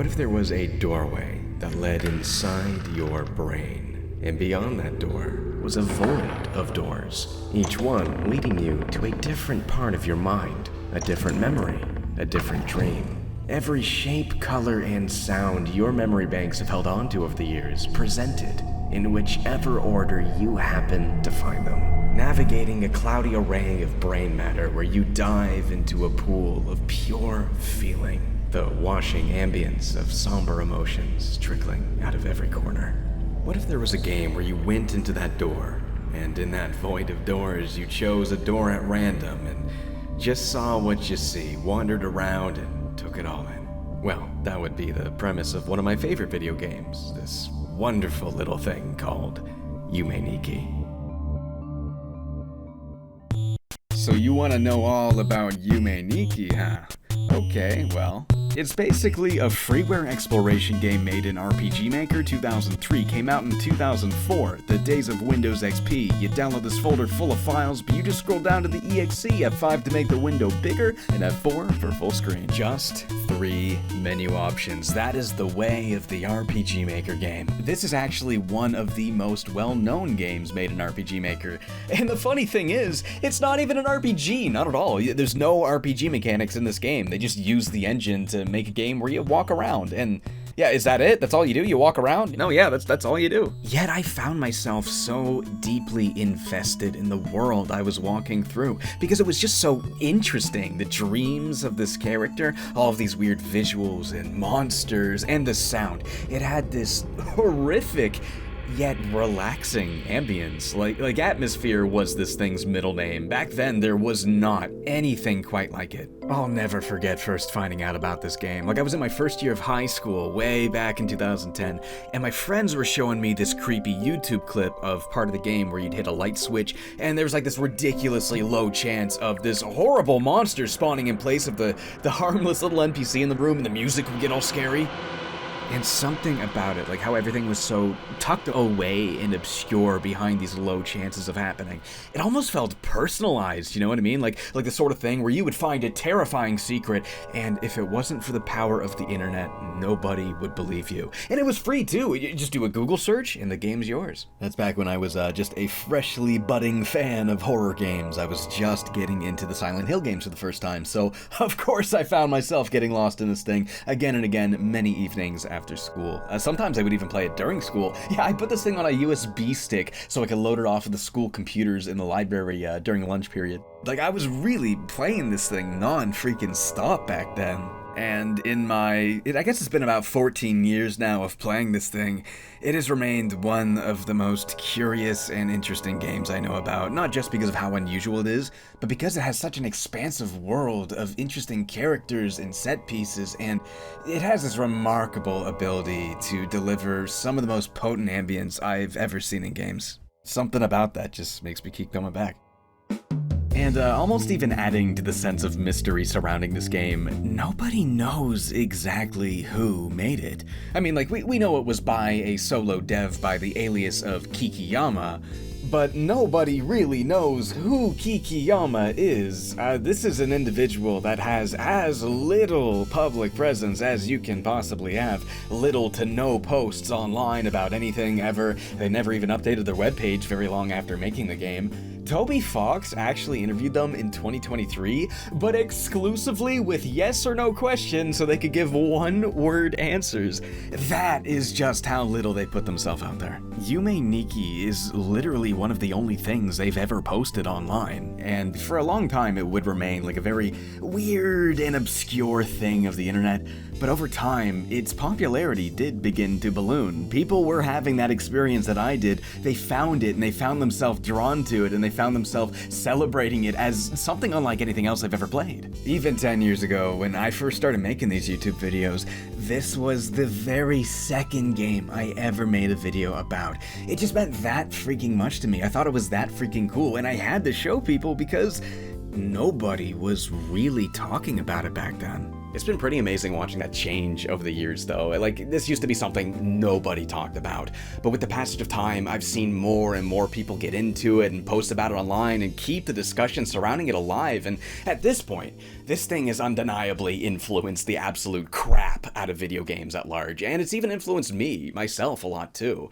if there was a doorway that led inside your brain, and beyond that door was a void of doors, each one leading you to a different part of your mind, a different memory, a different dream. Every shape, color, and sound your memory banks have held onto over the years presented in whichever order you happen to find them. Navigating a cloudy array of brain matter where you dive into a pool of pure feeling, the washing ambience of somber emotions trickling out of every corner. What if there was a game where you went into that door, and in that void of doors you chose a door at random and just saw what you see, wandered around and took it all in? Well, that would be the premise of one of my favorite video games, this wonderful little thing called Yume Nikki. So you want to know all about Yume Nikki, huh? Okay, well, it's basically a freeware exploration game made in RPG Maker 2003, came out in 2004, the days of Windows XP. You download this folder full of files, but you just scroll down to the EXE, F5 to make the window bigger, and F4 for full screen. Just 3 menu options. That is the way of the RPG Maker game. This is actually one of the most well-known games made in RPG Maker. And the funny thing is, it's not even an RPG, not at all. There's no RPG mechanics in this game. They just use the engine to make a game where you walk around, and yeah, is that it? That's all you do? You walk around? No, yeah, that's all you do. Yet I found myself so deeply invested in the world I was walking through, because it was just so interesting. The dreams of this character, all of these weird visuals and monsters, and the sound. It had this horrific yet relaxing ambience. Like atmosphere was this thing's middle name. Back then, there was not anything quite like it. I'll never forget first finding out about this game. Like, I was in my first year of high school, way back in 2010, and my friends were showing me this creepy YouTube clip of part of the game where you'd hit a light switch, and there was like this ridiculously low chance of this horrible monster spawning in place of the harmless little NPC in the room, and the music would get all scary. And something about it, like how everything was so tucked away and obscure behind these low chances of happening, it almost felt personalized, you know what I mean? Like the sort of thing where you would find a terrifying secret, and if it wasn't for the power of the internet, nobody would believe you. And it was free too. You just do a Google search and the game's yours. That's back when I was just a freshly budding fan of horror games. I was just getting into the Silent Hill games for the first time, so of course I found myself getting lost in this thing again and again, many evenings after school. Sometimes I would even play it during school. Yeah, I put this thing on a USB stick so I could load it off of the school computers in the library during lunch period. Like, I was really playing this thing non-freaking stop back then. And I guess it's been about 14 years now of playing this thing, it has remained one of the most curious and interesting games I know about, not just because of how unusual it is, but because it has such an expansive world of interesting characters and set pieces, and it has this remarkable ability to deliver some of the most potent ambience I've ever seen in games. Something about that just makes me keep coming back. And almost even adding to the sense of mystery surrounding this game, nobody knows exactly who made it. I mean, like, we know it was by a solo dev by the alias of KIKIYAMA, but nobody really knows who KIKIYAMA is. This is an individual that has as little public presence as you can possibly have, little to no posts online about anything ever. They never even updated their webpage very long after making the game. Toby Fox actually interviewed them in 2023, but exclusively with yes or no questions so they could give one-word answers. That is just how little they put themselves out there. Yume Nikki is literally one of the only things they've ever posted online, and for a long time it would remain like a very weird and obscure thing of the internet, but over time, its popularity did begin to balloon. People were having that experience that I did. They found it, and they found themselves drawn to it, and they found themselves celebrating it as something unlike anything else I've ever played. Even 10 years ago, when I first started making these YouTube videos, this was the very second game I ever made a video about. It just meant that freaking much to me. I thought it was that freaking cool, and I had to show people because nobody was really talking about it back then. It's been pretty amazing watching that change over the years, though. Like, this used to be something nobody talked about, but with the passage of time, I've seen more and more people get into it and post about it online and keep the discussion surrounding it alive, and at this point, this thing has undeniably influenced the absolute crap out of video games at large, and it's even influenced me, myself, a lot too.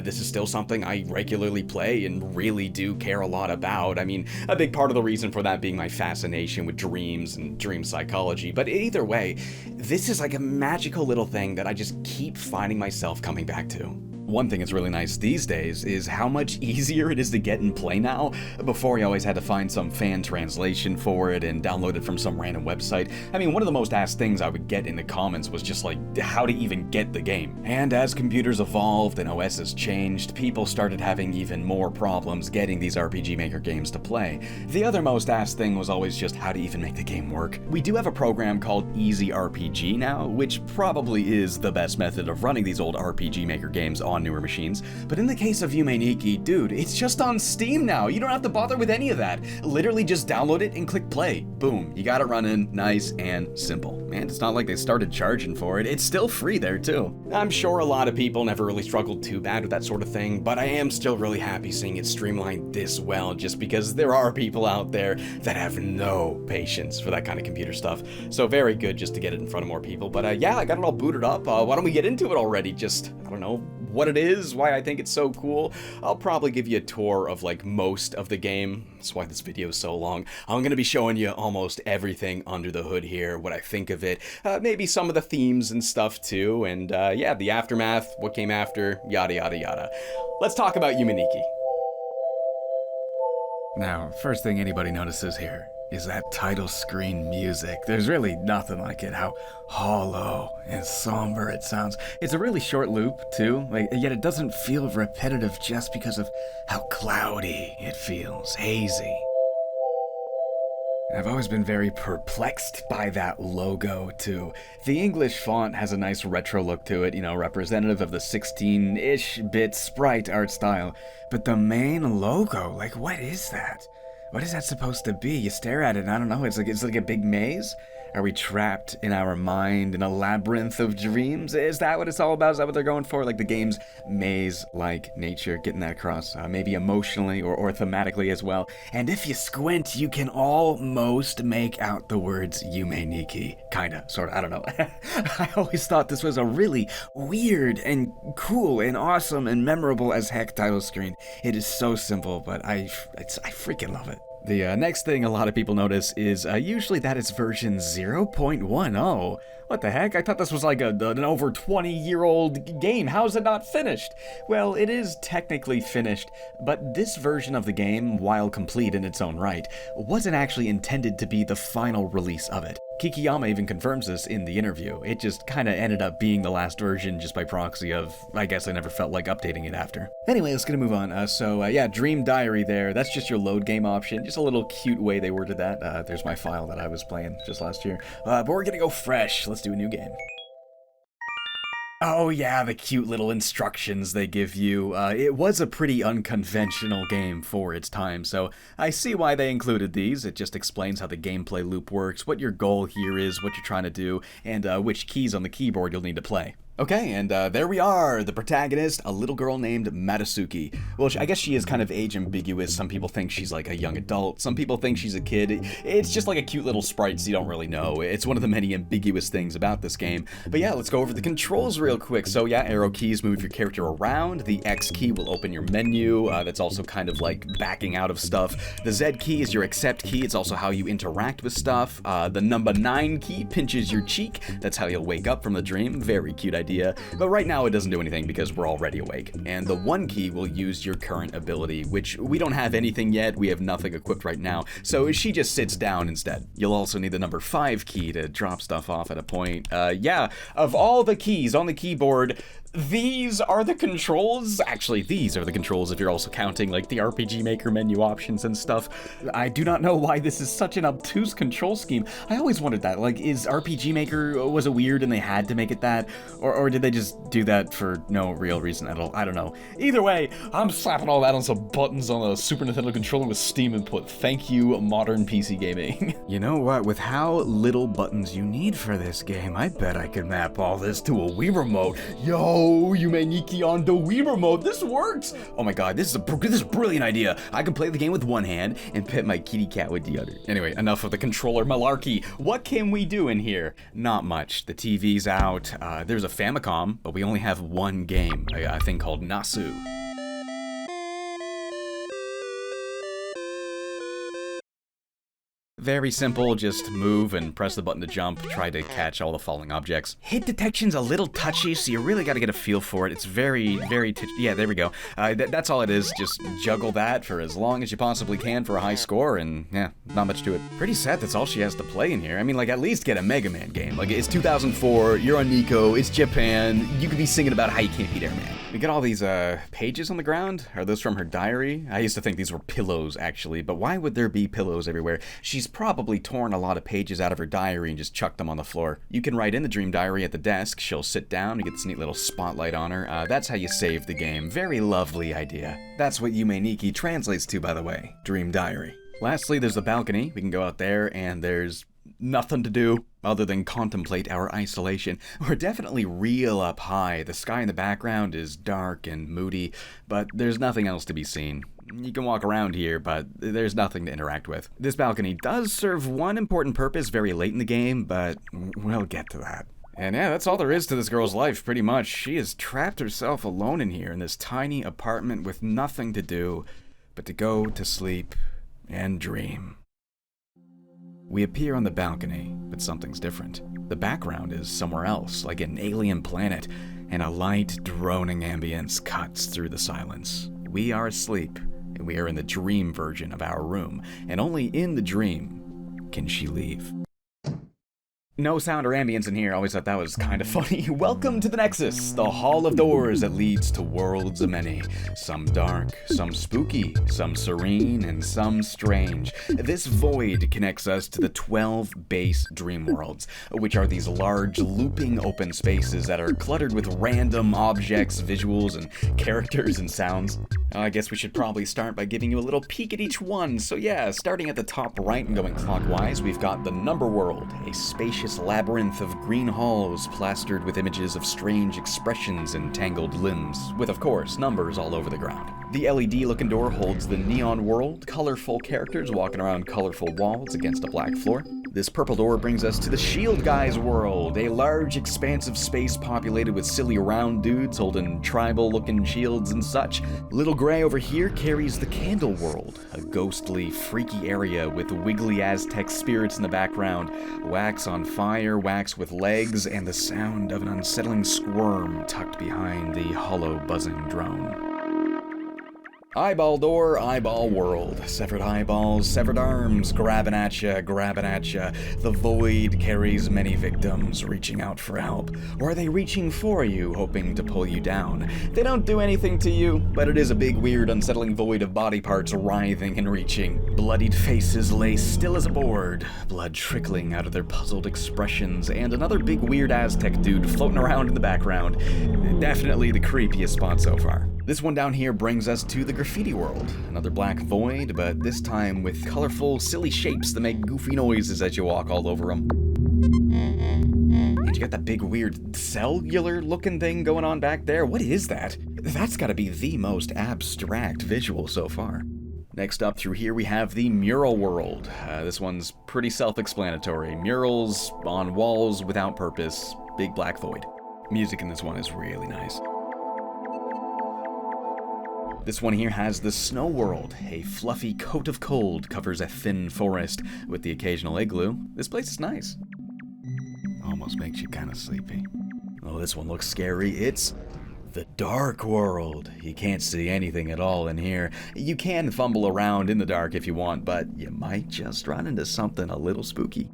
This is still something I regularly play and really do care a lot about. I mean, a big part of the reason for that being my fascination with dreams and dream psychology, but either way, this is like a magical little thing that I just keep finding myself coming back to. One thing that's really nice these days is how much easier it is to get and play now. Before, you always had to find some fan translation for it and download it from some random website. I mean, one of the most asked things I would get in the comments was just like, how to even get the game. And as computers evolved and OSs changed, people started having even more problems getting these RPG Maker games to play. The other most asked thing was always just how to even make the game work. We do have a program called Easy RPG now, which probably is the best method of running these old RPG Maker games on newer machines, but in the case of Yume Nikki, dude, it's just on Steam now. You don't have to bother with any of that. Literally just download it and click play. Boom, you got it running, nice and simple. And it's not like they started charging for it. It's still free there too. I'm sure a lot of people never really struggled too bad with that sort of thing, but I am still really happy seeing it streamlined this well, just because there are people out there that have no patience for that kind of computer stuff. So very good just to get it in front of more people. But yeah, I got it all booted up. Why don't we get into it already? Just, I don't know, what it is, why I think it's so cool. I'll probably give you a tour of like most of the game. That's why this video is so long. I'm gonna be showing you almost everything under the hood here, what I think of it, maybe some of the themes and stuff too, and yeah, the aftermath, what came after, yada yada yada. Let's talk about Yume Nikki. Now, first thing anybody notices here is that title screen music. There's really nothing like it, how hollow and somber it sounds. It's a really short loop, too, yet it doesn't feel repetitive just because of how cloudy it feels, hazy. I've always been very perplexed by that logo, too. The English font has a nice retro look to it, you know, representative of the 16-ish bit sprite art style. But the main logo, like, what is that? What is that supposed to be? You stare at it and I don't know, it's like a big maze? Are we trapped in our mind in a labyrinth of dreams? Is that what it's all about? Is that what they're going for? Like the game's maze-like nature, getting that across, maybe emotionally or thematically as well. And if you squint, you can almost make out the words Yume Nikki. Kinda, sorta, I don't know. I always thought this was a really weird and cool and awesome and memorable as heck title screen. It is so simple, but I freaking love it. The next thing a lot of people notice is usually that it's version 0.10. What the heck? I thought this was like an over 20-year-old game. How is it not finished? Well, it is technically finished, but this version of the game, while complete in its own right, wasn't actually intended to be the final release of it. KIKIYAMA even confirms this in the interview. It just kinda ended up being the last version just by proxy of, I guess I never felt like updating it after. Anyway, let's move on. Yeah, Dream Diary there. That's just your load game option. Just a little cute way they worded that. There's my file that I was playing just last year. But we're gonna go fresh. Let's do a new game. Oh yeah, the cute little instructions they give you. It was a pretty unconventional game for its time, so I see why they included these. It just explains how the gameplay loop works, what your goal here is, what you're trying to do, and which keys on the keyboard you'll need to play. Okay, and there we are, the protagonist, a little girl named Matsuki. Well, I guess she is kind of age ambiguous. Some people think she's like a young adult, some people think she's a kid. It's just like a cute little sprite, so you don't really know. It's one of the many ambiguous things about this game. But yeah, let's go over the controls real quick. So yeah, arrow keys move your character around. The X key will open your menu. That's also kind of like backing out of stuff. The Z key is your accept key. It's also how you interact with stuff. The number 9 key pinches your cheek. That's how you'll wake up from the dream. Very cute idea. But right now it doesn't do anything because we're already awake. And the 1 key will use your current ability, which we don't have anything yet. We have nothing equipped right now, so she just sits down instead. You'll also need the number 5 key to drop stuff off at a point. Yeah, of all the keys on the keyboard, These are the controls? Actually, these are the controls if you're also counting like the RPG Maker menu options and stuff. I do not know why this is such an obtuse control scheme. I always wondered that, like, is RPG Maker, was it weird and they had to make it that? Or did they just do that for no real reason at all? I don't know. Either way, I'm slapping all that on some buttons on a Super Nintendo controller with Steam input. Thank you, modern PC gaming. You know what, with how little buttons you need for this game, I bet I could map all this to a Wii remote. Yo, Yume Nikki on the Wii remote, this works! Oh my god, this is a brilliant idea. I can play the game with one hand and pet my kitty cat with the other. Anyway, enough of the controller malarkey. What can we do in here? Not much. The TV's out, there's a Famicom, but we only have one game, a thing called Nasu. Very simple, just move and press the button to jump, try to catch all the falling objects. Hit detection's a little touchy, so you really gotta get a feel for it. It's very yeah, there we go. That's all it is, just juggle that for as long as you possibly can for a high score, and yeah, not much to it. Pretty sad that's all she has to play in here. I mean, like, at least get a Mega Man game. Like, it's 2004, you're on Nico, it's Japan, you could be singing about how you can't beat Airman. We got all these, pages on the ground. Are those from her diary? I used to think these were pillows, actually, but why would there be pillows everywhere? She's probably torn a lot of pages out of her diary and just chucked them on the floor. You can write in the dream diary at the desk. She'll sit down, you get this neat little spotlight on her. That's how you save the game. Very lovely idea. That's what Yume Nikki translates to, by the way. Dream diary. Lastly, there's the balcony. We can go out there, and there's nothing to do other than contemplate our isolation. We're definitely real up high. The sky in the background is dark and moody, but there's nothing else to be seen. You can walk around here, but there's nothing to interact with. This balcony does serve one important purpose very late in the game, but we'll get to that. And yeah, that's all there is to this girl's life, pretty much. She has trapped herself alone in here in this tiny apartment with nothing to do but to go to sleep and dream. We appear on the balcony, but something's different. The background is somewhere else, like an alien planet, and a light, droning ambience cuts through the silence. We are asleep, and we are in the dream version of our room, and only in the dream can she leave. No sound or ambience in here. Always thought that was kind of funny. Welcome to the Nexus, the hall of doors that leads to worlds of many. Some dark, some spooky, some serene, and some strange. This void connects us to the 12 base dream worlds, which are these large, looping open spaces that are cluttered with random objects, visuals, and characters and sounds. I guess we should probably start by giving you a little peek at each one. So yeah, starting at the top right and going clockwise, we've got the Number World, a spacious labyrinth of green halls plastered with images of strange expressions and tangled limbs, with of course numbers all over the ground. The LED-looking door holds the Neon World, colorful characters walking around colorful walls against a black floor. This purple door brings us to the Shield Guy's world, a large expanse of space populated with silly round dudes holding tribal-looking shields and such. Little Gray over here carries the Candle World, a ghostly, freaky area with wiggly Aztec spirits in the background, wax on fire, wax with legs, and the sound of an unsettling squirm tucked behind the hollow, buzzing drone. Eyeball door, eyeball world. Severed eyeballs, severed arms, grabbing at ya, grabbing at ya. The void carries many victims reaching out for help. Or are they reaching for you, hoping to pull you down? They don't do anything to you, but it is a big, weird, unsettling void of body parts writhing and reaching. Bloodied faces lay still as a board, blood trickling out of their puzzled expressions, and another big, weird Aztec dude floating around in the background. Definitely the creepiest spot so far. This one down here brings us to the graffiti world. Another black void, but this time with colorful, silly shapes that make goofy noises as you walk all over them. And you got that big, weird, cellular-looking thing going on back there. What is that? That's gotta be the most abstract visual so far. Next up through here we have the mural world. This one's pretty self-explanatory. Murals on walls without purpose. Big black void. Music in this one is really nice. This one here has the Snow World. A fluffy coat of cold covers a thin forest with the occasional igloo. This place is nice. Almost makes you kind of sleepy. Oh, this one looks scary. It's the Dark World. You can't see anything at all in here. You can fumble around in the dark if you want, but you might just run into something a little spooky.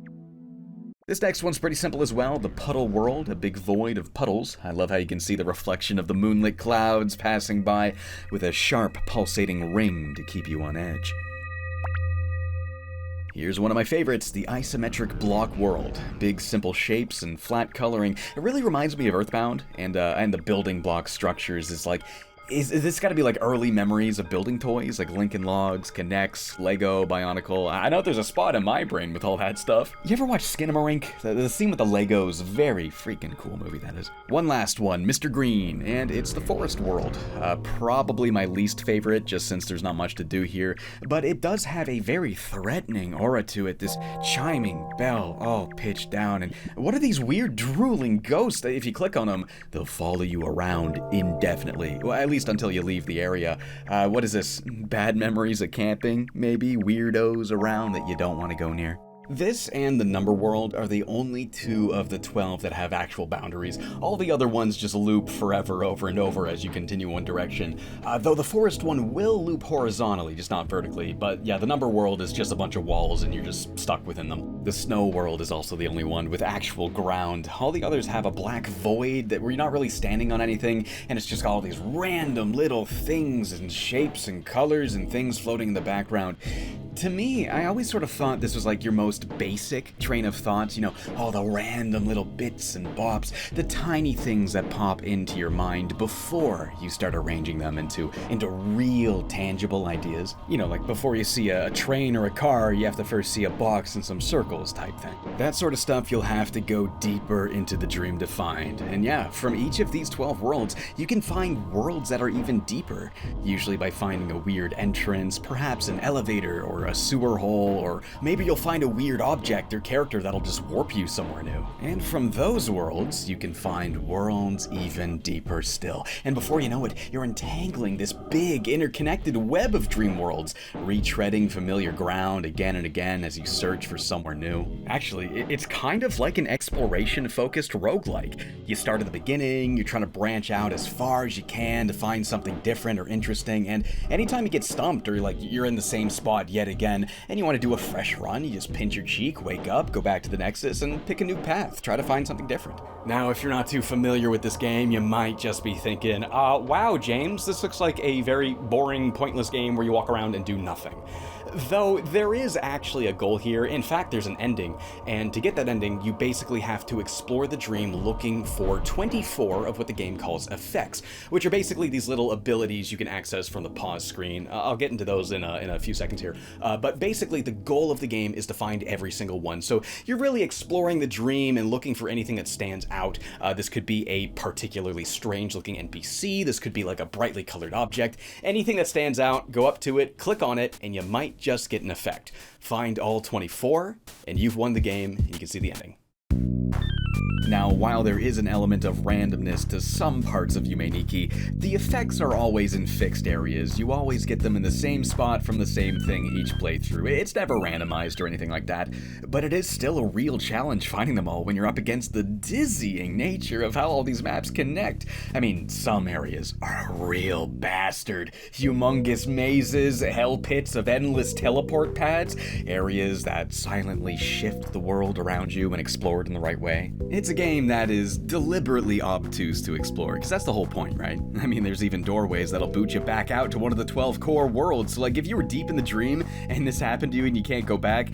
This next one's pretty simple as well. The Puddle World, a big void of puddles. I love how you can see the reflection of the moonlit clouds passing by with a sharp, pulsating ring to keep you on edge. Here's one of my favorites, the isometric block world. Big, simple shapes and flat coloring. It really reminds me of Earthbound, and the building block structures is like... Is this got to be like early memories of building toys, like Lincoln Logs, Connects, Lego, Bionicle? I know there's a spot in my brain with all that stuff. You ever watch Skinamarink? The scene with the Legos, very freaking cool movie that is. One last one, Mr. Green, and it's the Forest World. Probably my least favorite, just since there's not much to do here, but it does have a very threatening aura to it, this chiming bell, all pitched down, and what are these weird drooling ghosts? If you click on them, they'll follow you around indefinitely. Well, at least until you leave the area. What is this? Bad memories of camping? Maybe weirdos around that you don't want to go near? This and the Number World are the only two of the 12 that have actual boundaries. All the other ones just loop forever over and over as you continue one direction. Though the Forest one will loop horizontally, just not vertically. But yeah, the Number World is just a bunch of walls and you're just stuck within them. The Snow World is also the only one with actual ground. All the others have a black void where you're not really standing on anything, and it's just all these random little things and shapes and colors and things floating in the background. To me, I always sort of thought this was like your most basic train of thoughts, you know, all the random little bits and bops, the tiny things that pop into your mind before you start arranging them into real tangible ideas. You know, like before you see a train or a car, you have to first see a box and some circles type thing. That sort of stuff you'll have to go deeper into the dream to find. And yeah, from each of these 12 worlds, you can find worlds that are even deeper, usually by finding a weird entrance, perhaps an elevator or a sewer hole, or maybe you'll find a weird object or character that'll just warp you somewhere new. And from those worlds, you can find worlds even deeper still. And before you know it, you're entangling this big, interconnected web of dream worlds, retreading familiar ground again and again as you search for somewhere new. Actually, it's kind of like an exploration-focused roguelike. You start at the beginning, you're trying to branch out as far as you can to find something different or interesting, and anytime you get stumped or like you're in the same spot yet again, and you want to do a fresh run, you just pinch your cheek, wake up, go back to the Nexus, and pick a new path. Try to find something different. Now, if you're not too familiar with this game, you might just be thinking, wow, James, this looks like a very boring, pointless game where you walk around and do nothing. Though there is actually a goal here. In fact, there's an ending, and to get that ending, you basically have to explore the dream looking for 24 of what the game calls effects, which are basically these little abilities you can access from the pause screen. I'll get into those in a few seconds here, but basically the goal of the game is to find every single one. So you're really exploring the dream and looking for anything that stands out. This could be a particularly strange looking NPC, this could be like a brightly colored object. Anything that stands out, go up to it, click on it, and you might just get an effect. Find all 24, and you've won the game, and you can see the ending. Now, while there is an element of randomness to some parts of Yume Nikki, the effects are always in fixed areas. You always get them in the same spot from the same thing each playthrough. It's never randomized or anything like that, but it is still a real challenge finding them all when you're up against the dizzying nature of how all these maps connect. I mean, some areas are a real bastard. Humongous mazes, hell pits of endless teleport pads, areas that silently shift the world around you when explored in the right way. It's a game that is deliberately obtuse to explore, because that's the whole point, right? I mean, there's even doorways that'll boot you back out to one of the 12 core worlds, so like if you were deep in the dream and this happened to you and you can't go back,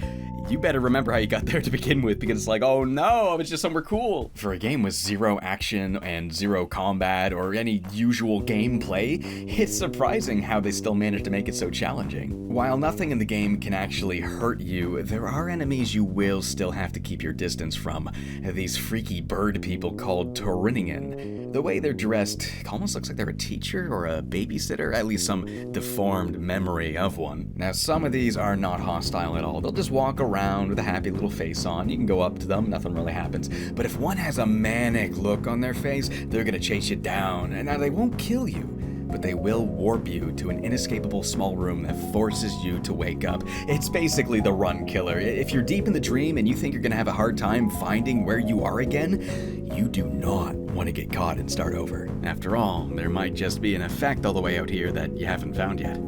you better remember how you got there to begin with, because it's like, oh no, I was just somewhere cool. For a game with zero action and zero combat or any usual gameplay, it's surprising how they still managed to make it so challenging. While nothing in the game can actually hurt you, there are enemies you will still have to keep your distance from. These freaky bird people called Torinian. The way they're dressed almost looks like they're a teacher or a babysitter, at least some deformed memory of one. Now, some of these are not hostile at all. They'll just walk around with a happy little face on. You can go up to them, nothing really happens. But if one has a manic look on their face, they're gonna chase you down. And now they won't kill you, but they will warp you to an inescapable small room that forces you to wake up. It's basically the run killer. If you're deep in the dream and you think you're gonna have a hard time finding where you are again, you do not want to get caught and start over. After all, there might just be an effect all the way out here that you haven't found yet.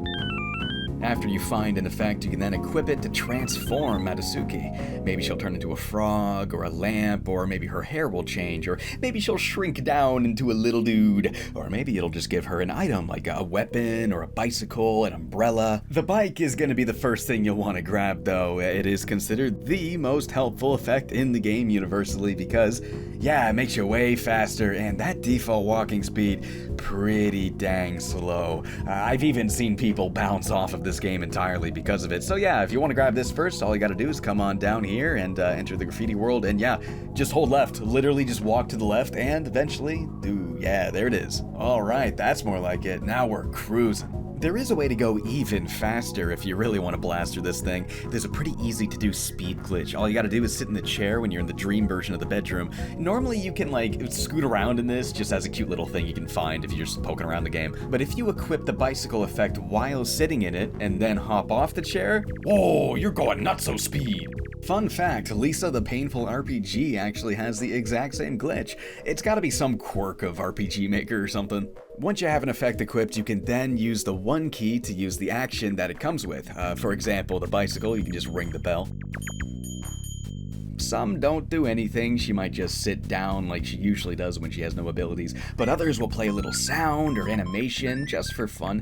After you find an effect, you can then equip it to transform Matsuki. Maybe she'll turn into a frog, or a lamp, or maybe her hair will change, or maybe she'll shrink down into a little dude, or maybe it'll just give her an item like a weapon, or a bicycle, an umbrella. The bike is going to be the first thing you'll want to grab though. It is considered the most helpful effect in the game universally because, yeah, it makes you way faster, and that default walking speed, pretty dang slow. I've even seen people bounce off of this game entirely because of it. So yeah, if you want to grab this first, all you gotta do is come on down here and enter the graffiti world, and yeah, just hold left. Literally just walk to the left and eventually yeah, there it is. Alright, that's more like it. Now we're cruising. There is a way to go even faster if you really want to blast through this thing. There's a pretty easy to do speed glitch. All you gotta do is sit in the chair when you're in the dream version of the bedroom. Normally you can like scoot around in this just as a cute little thing you can find if you're just poking around the game. But if you equip the bicycle effect while sitting in it and then hop off the chair, whoa, you're going nutso speed. Fun fact, Lisa the Painful RPG actually has the exact same glitch. It's gotta be some quirk of RPG Maker or something. Once you have an effect equipped, you can then use the one key to use the action that it comes with. For example, the bicycle, you can just ring the bell. Some don't do anything, she might just sit down like she usually does when she has no abilities, but others will play a little sound or animation just for fun.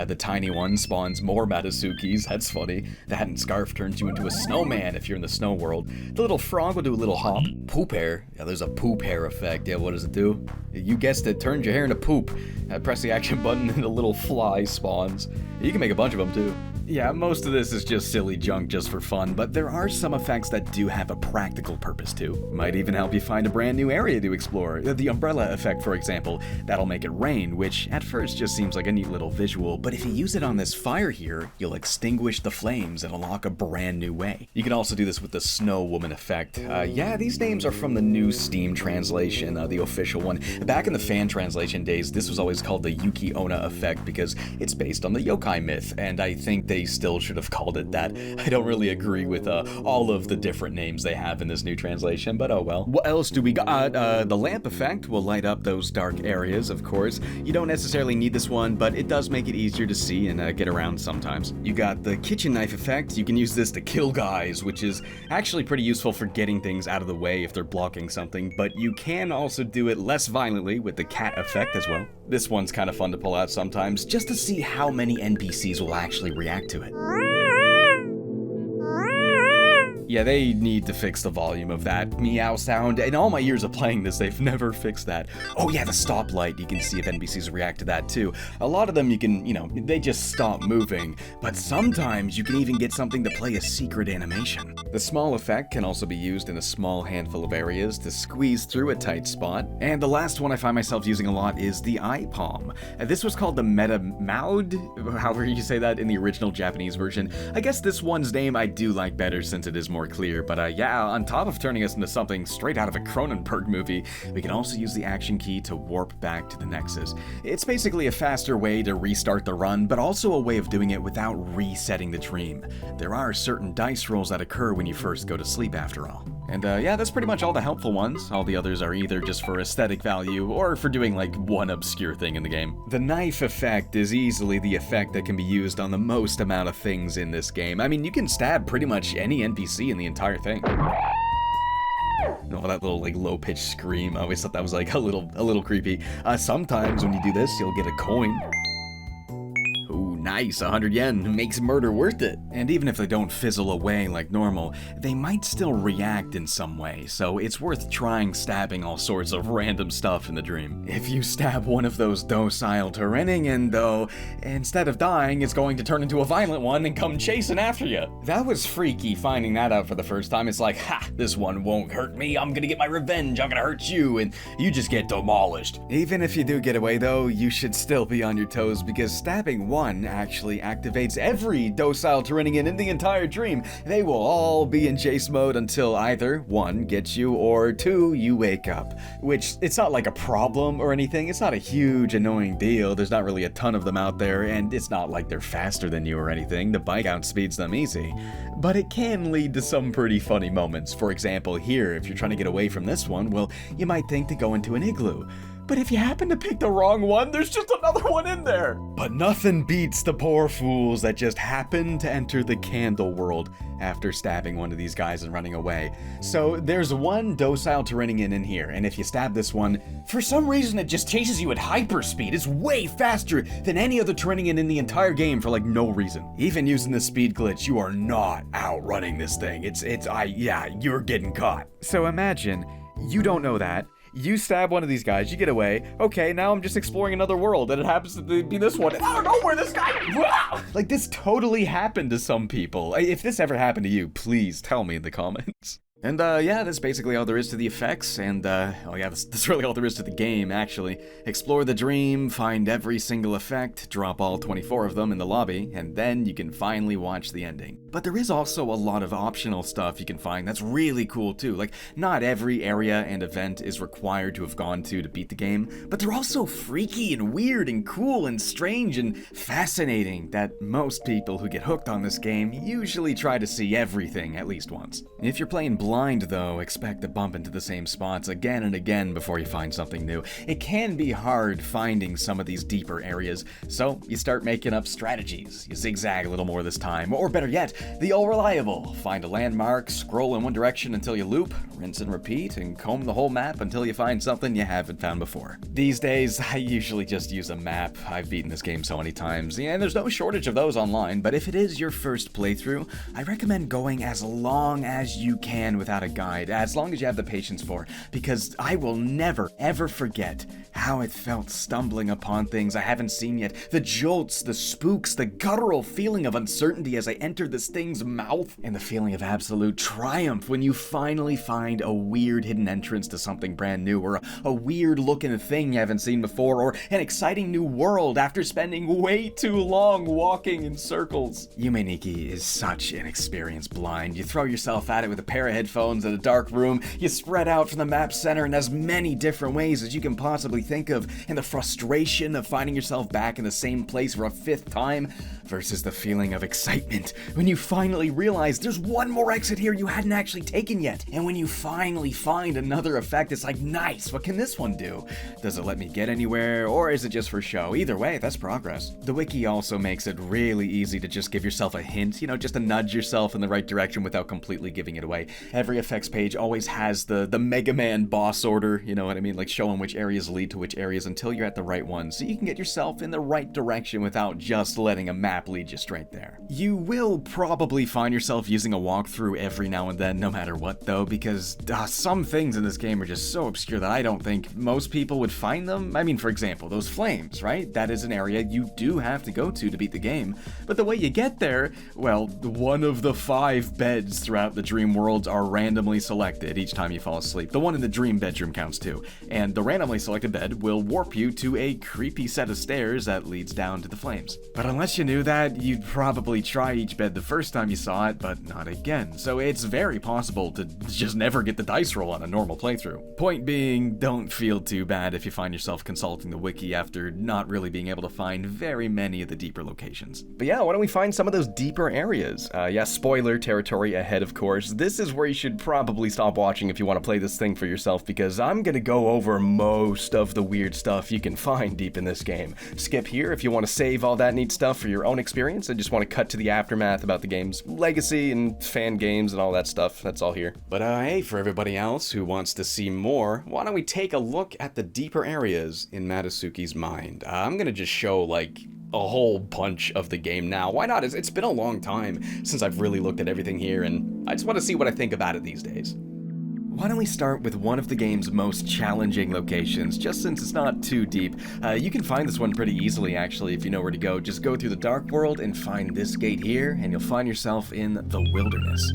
The tiny one spawns more Matsukis, that's funny. The hat and scarf turns you into a snowman if you're in the snow world. The little frog will do a little hop. Poop hair, yeah, there's a poop hair effect. Yeah, what does it do? You guessed it, turns your hair into poop. Press the action button and the little fly spawns. You can make a bunch of them too. Yeah, most of this is just silly junk just for fun, but there are some effects that do have a practical purpose too. Might even help you find a brand new area to explore. The umbrella effect, for example, that'll make it rain, which at first just seems like a neat little visual, but if you use it on this fire here, you'll extinguish the flames and unlock a brand new way. You can also do this with the Snow Woman effect. Yeah, these names are from the new Steam translation, the official one. Back in the fan translation days, this was always called the Yuki Onna effect because it's based on the yokai myth, and I think they still should have called it that. I don't really agree with all of the different names they have in this new translation, but oh well. What else do we got? The lamp effect will light up those dark areas, of course. You don't necessarily need this one, but it does make it easier to see and get around sometimes. You got the kitchen knife effect. You can use this to kill guys, which is actually pretty useful for getting things out of the way if they're blocking something, but you can also do it less violently with the cat effect as well. This one's kind of fun to pull out sometimes, just to see how many NPCs will actually react to it. Yeah, they need to fix the volume of that meow sound. In all my years of playing this, they've never fixed that. Oh yeah, the stoplight, you can see if NPCs react to that too. A lot of them you can, they just stop moving. But sometimes you can even get something to play a secret animation. The small effect can also be used in a small handful of areas to squeeze through a tight spot. And the last one I find myself using a lot is the eye palm. This was called the Meta Maud, however you say that in the original Japanese version. I guess this one's name I do like better since it is more clear, but yeah, on top of turning us into something straight out of a Cronenberg movie, we can also use the action key to warp back to the Nexus. It's basically a faster way to restart the run, but also a way of doing it without resetting the dream. There are certain dice rolls that occur when you first go to sleep after all. And yeah, that's pretty much all the helpful ones. All the others are either just for aesthetic value or for doing like one obscure thing in the game. The knife effect is easily the effect that can be used on the most amount of things in this game. I mean, you can stab pretty much any NPC in the entire thing. Oh, that little like low-pitched scream, I always thought that was like a little creepy. Sometimes when you do this, you'll get a coin. Nice, 100 yen makes murder worth it. And even if they don't fizzle away like normal, they might still react in some way, so it's worth trying stabbing all sorts of random stuff in the dream. If you stab one of those docile Tyranningen, though, instead of dying, it's going to turn into a violent one and come chasing after you. That was freaky finding that out for the first time. It's like, ha, this one won't hurt me, I'm gonna get my revenge, I'm gonna hurt you, and you just get demolished. Even if you do get away though, you should still be on your toes because stabbing one actually activates every docile Tyranningen in the entire dream. They will all be in chase mode until either 1 gets you or 2 you wake up. Which, it's not like a problem or anything, it's not a huge annoying deal, there's not really a ton of them out there, and it's not like they're faster than you or anything, the bike outspeeds them easy. But it can lead to some pretty funny moments. For example, here, if you're trying to get away from this one, well, you might think to go into an igloo. But if you happen to pick the wrong one, there's just another one in there. But nothing beats the poor fools that just happen to enter the candle world after stabbing one of these guys and running away. So there's one docile Tyrannian in here, and if you stab this one, for some reason it just chases you at hyperspeed. It's way faster than any other Tyrannian in the entire game for like no reason. Even using the speed glitch, you are not outrunning this thing. You're getting caught. So imagine, you don't know that. You stab one of these guys, you get away. Okay, now I'm just exploring another world, and it happens to be this one. And I don't know where this guy. Wow! Like, this totally happened to some people. If this ever happened to you, please tell me in the comments. And that's basically all there is to the effects, and that's really all there is to the game, actually. Explore the dream, find every single effect, drop all 24 of them in the lobby, and then you can finally watch the ending. But there is also a lot of optional stuff you can find that's really cool too. Like, not every area and event is required to have gone to beat the game, but they're also freaky and weird and cool and strange and fascinating that most people who get hooked on this game usually try to see everything at least once. If you're playing blind though, expect to bump into the same spots again and again before you find something new. It can be hard finding some of these deeper areas, so you start making up strategies. You zigzag a little more this time, or better yet, the all reliable. Find a landmark, scroll in one direction until you loop, rinse and repeat, and comb the whole map until you find something you haven't found before. These days, I usually just use a map. I've beaten this game so many times, and there's no shortage of those online, but if it is your first playthrough, I recommend going as long as you can without a guide, as long as you have the patience for, because I will never, ever forget how it felt stumbling upon things I haven't seen yet. The jolts, the spooks, the guttural feeling of uncertainty as I entered this thing's mouth, and the feeling of absolute triumph when you finally find a weird hidden entrance to something brand new, or a weird looking thing you haven't seen before, or an exciting new world after spending way too long walking in circles. Yume Nikki is such an experience blind. You throw yourself at it with a pair of headphones in a dark room, you spread out from the map center in as many different ways as you can possibly think of, and the frustration of finding yourself back in the same place for a fifth time versus the feeling of excitement when you finally realize there's one more exit here you hadn't actually taken yet. And when you finally find another effect, it's like, nice, what can this one do? Does it let me get anywhere, or is it just for show? Either way, that's progress. The wiki also makes it really easy to just give yourself a hint, just to nudge yourself in the right direction without completely giving it away. Every effects page always has the Mega Man boss order, you know what I mean? Like showing which areas lead to which areas until you're at the right one, so you can get yourself in the right direction without just letting a map lead you straight there. You will probably find yourself using a walkthrough every now and then, no matter what though, because some things in this game are just so obscure that I don't think most people would find them. I mean, for example, those flames, right? That is an area you do have to go to beat the game, but the way you get there, well, one of the 5 beds throughout the dream worlds are randomly selected each time you fall asleep. The one in the dream bedroom counts too, and the randomly selected bed will warp you to a creepy set of stairs that leads down to the flames. But unless you knew that, you'd probably try each bed the first time you saw it, but not again, so it's very possible to just never get the dice roll on a normal playthrough. Point being, don't feel too bad if you find yourself consulting the wiki after not really being able to find very many of the deeper locations. But yeah, why don't we find some of those deeper areas? Spoiler territory ahead, of course. This is where you should probably stop watching if you want to play this thing for yourself, because I'm gonna go over most of the weird stuff you can find deep in this game. Skip here if you want to save all that neat stuff for your own experience and just want to cut to the aftermath about the game's legacy and fan games and all that stuff. That's all here. But hey, for everybody else who wants to see more, why don't we take a look at the deeper areas in Matsuki's mind? I'm gonna just show like a whole bunch of the game now. Why not? It's been a long time since I've really looked at everything here, and I just want to see what I think about it these days. Why don't we start with one of the game's most challenging locations, just since it's not too deep. You can find this one pretty easily, actually, if you know where to go. Just go through the dark world and find this gate here, and you'll find yourself in the wilderness.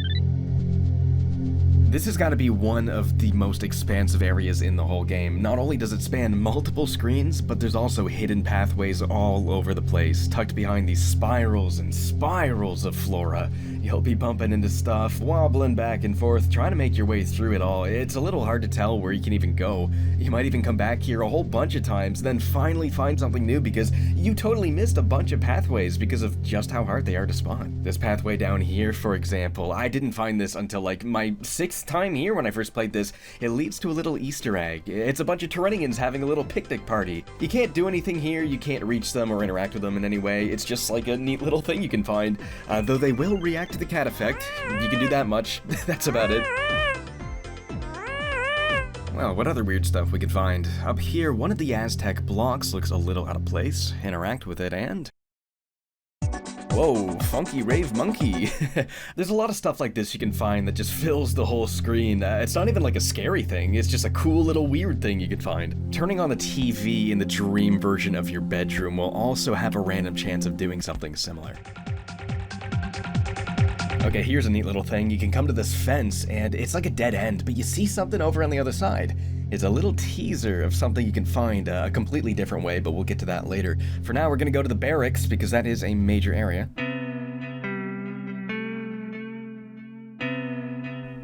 This has got to be one of the most expansive areas in the whole game. Not only does it span multiple screens, but there's also hidden pathways all over the place, tucked behind these spirals and spirals of flora. You'll be bumping into stuff, wobbling back and forth, trying to make your way through it all. It's a little hard to tell where you can even go. You might even come back here a whole bunch of times, then finally find something new because you totally missed a bunch of pathways because of just how hard they are to spawn. This pathway down here, for example, I didn't find this until like my 6th this time here when I first played this, it leads to a little Easter egg. It's a bunch of Terranians having a little picnic party. You can't do anything here, you can't reach them or interact with them in any way. It's just like a neat little thing you can find. Though they will react to the cat effect. You can do that much. That's about it. Well, what other weird stuff we could find? Up here, one of the Aztec blocks looks a little out of place. Interact with it and... whoa, funky rave monkey. There's a lot of stuff like this you can find that just fills the whole screen. It's not even like a scary thing, it's just a cool little weird thing you can find. Turning on the TV in the dream version of your bedroom will also have a random chance of doing something similar. Okay, here's a neat little thing. You can come to this fence, and it's like a dead end, but you see something over on the other side. It's a little teaser of something you can find a completely different way, but we'll get to that later. For now, we're gonna go to the barracks, because that is a major area.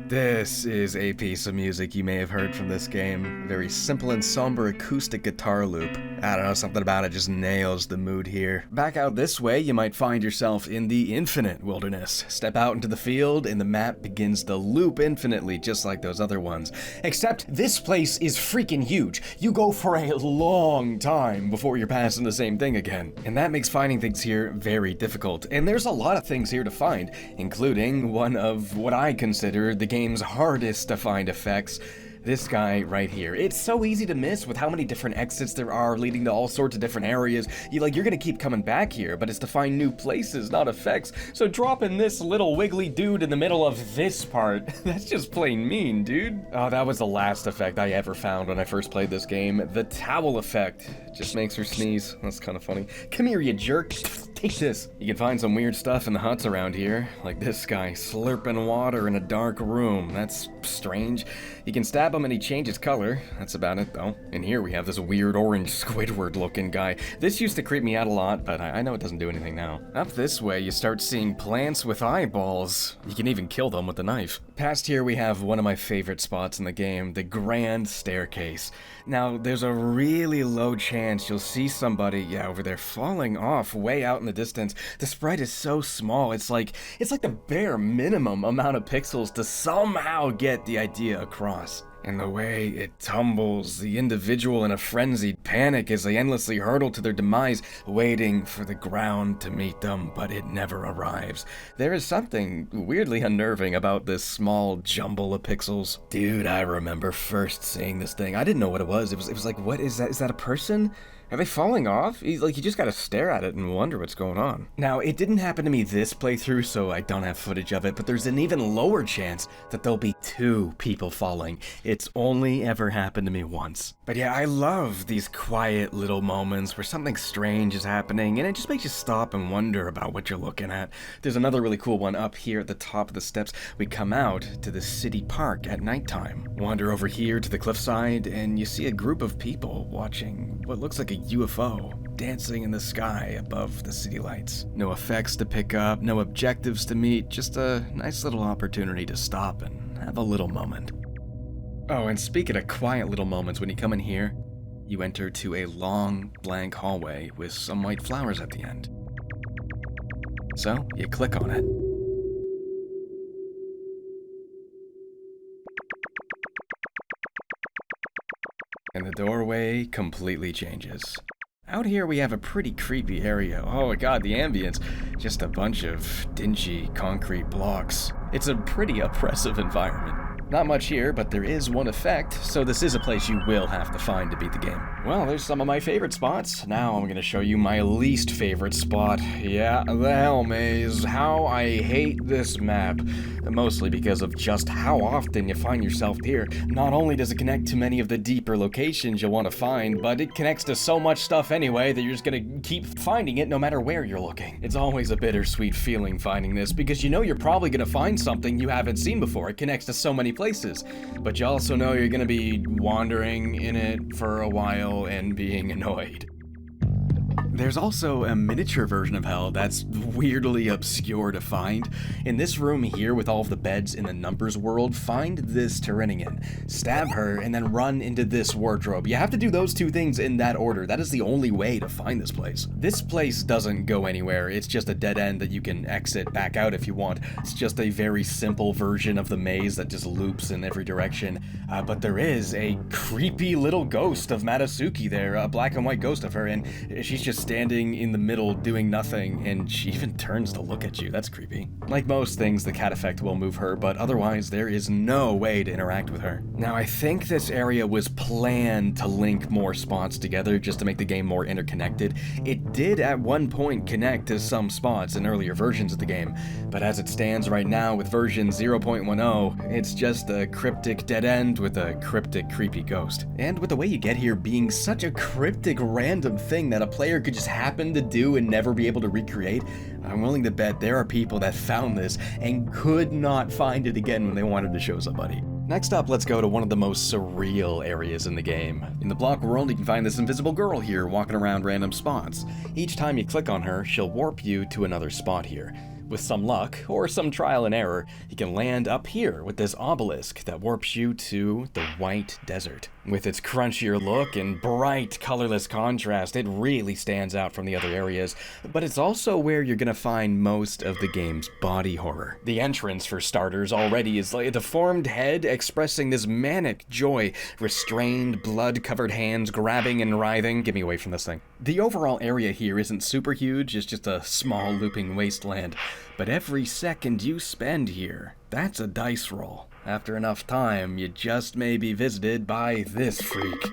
This is a piece of music you may have heard from this game. Very simple and somber acoustic guitar loop. I don't know, something about it just nails the mood here. Back out this way, you might find yourself in the infinite wilderness. Step out into the field, and the map begins to loop infinitely, just like those other ones. Except this place is freaking huge. You go for a long time before you're passing the same thing again. And that makes finding things here very difficult. And there's a lot of things here to find, including one of what I consider the game's hardest to find effects. This guy right here. It's so easy to miss with how many different exits there are leading to all sorts of different areas. You're gonna keep coming back here, but it's to find new places, not effects. So dropping this little wiggly dude in the middle of this part, that's just plain mean, dude. Oh, that was the last effect I ever found when I first played this game. The towel effect. Just makes her sneeze. That's kind of funny. Come here, you jerk. Take this. You can find some weird stuff in the huts around here, like this guy slurping water in a dark room. That's strange. You can stab him and he changes color. That's about it though. And here we have this weird orange Squidward looking guy. This used to creep me out a lot, but I know it doesn't do anything now. Up this way you start seeing plants with eyeballs. You can even kill them with a knife. Past here we have one of my favorite spots in the game, the Grand Staircase. Now there's a really low chance you'll see somebody, over there falling off way out in the distance. The sprite is so small, it's like the bare minimum amount of pixels to somehow get the idea across. And the way it tumbles, the individual in a frenzied panic as they endlessly hurtle to their demise, waiting for the ground to meet them, but it never arrives. There is something weirdly unnerving about this small jumble of pixels. Dude, I remember first seeing this thing. I didn't know what it was. It was like, what is that? Is that a person? Are they falling off? You just gotta stare at it and wonder what's going on. Now, it didn't happen to me this playthrough, so I don't have footage of it, but there's an even lower chance that there'll be 2 people falling. It's only ever happened to me once. But yeah, I love these quiet little moments where something strange is happening, and it just makes you stop and wonder about what you're looking at. There's another really cool one up here at the top of the steps. We come out to the city park at nighttime. Wander over here to the cliffside, and you see a group of people watching what looks like a UFO dancing in the sky above the city lights. No effects to pick up, no objectives to meet, just a nice little opportunity to stop and have a little moment. Oh, and speaking of quiet little moments, when you come in here, you enter to a long, blank hallway with some white flowers at the end. So, you click on it. And the doorway completely changes. Out here we have a pretty creepy area. Oh my god, the ambience. Just a bunch of dingy concrete blocks. It's a pretty oppressive environment. Not much here, but there is one effect, so this is a place you will have to find to beat the game. Well, there's some of my favorite spots. Now I'm gonna show you my least favorite spot. Yeah, the Hell Maze. How I hate this map. Mostly because of just how often you find yourself here. Not only does it connect to many of the deeper locations you'll want to find, but it connects to so much stuff anyway that you're just gonna keep finding it no matter where you're looking. It's always a bittersweet feeling finding this, because you know you're probably gonna find something you haven't seen before. It connects to so many places, but you also know you're gonna be wandering in it for a while and being annoyed. There's also a miniature version of Hell that's weirdly obscure to find. In this room here with all of the beds in the numbers world, find this Tyranigan, stab her, and then run into this wardrobe. You have to do those two things in that order. That is the only way to find this place. This place doesn't go anywhere. It's just a dead end that you can exit back out if you want. It's just a very simple version of the maze that just loops in every direction. But there is a creepy little ghost of Matasuki there, a black and white ghost of her, and she's just standing in the middle doing nothing, and she even turns to look at you. That's creepy. Like most things, the cat effect will move her, but otherwise there is no way to interact with her. Now, I think this area was planned to link more spots together just to make the game more interconnected. It did at one point connect to some spots in earlier versions of the game, but as it stands right now with version 0.10, it's just a cryptic dead end with a cryptic creepy ghost. And with the way you get here being such a cryptic random thing that a player could just happen to do and never be able to recreate, I'm willing to bet there are people that found this and could not find it again when they wanted to show somebody. Next up, let's go to one of the most surreal areas in the game. In the block world, you can find this invisible girl here walking around random spots. Each time you click on her, she'll warp you to another spot here. With some luck, or some trial and error, you can land up here with this obelisk that warps you to the White Desert. With its crunchier look and bright, colorless contrast, it really stands out from the other areas, but it's also where you're gonna find most of the game's body horror. The entrance, for starters, already is like a deformed head expressing this manic joy, restrained, blood-covered hands grabbing and writhing. Get me away from this thing. The overall area here isn't super huge, it's just a small looping wasteland, but every second you spend here, that's a dice roll. After enough time, you just may be visited by this freak.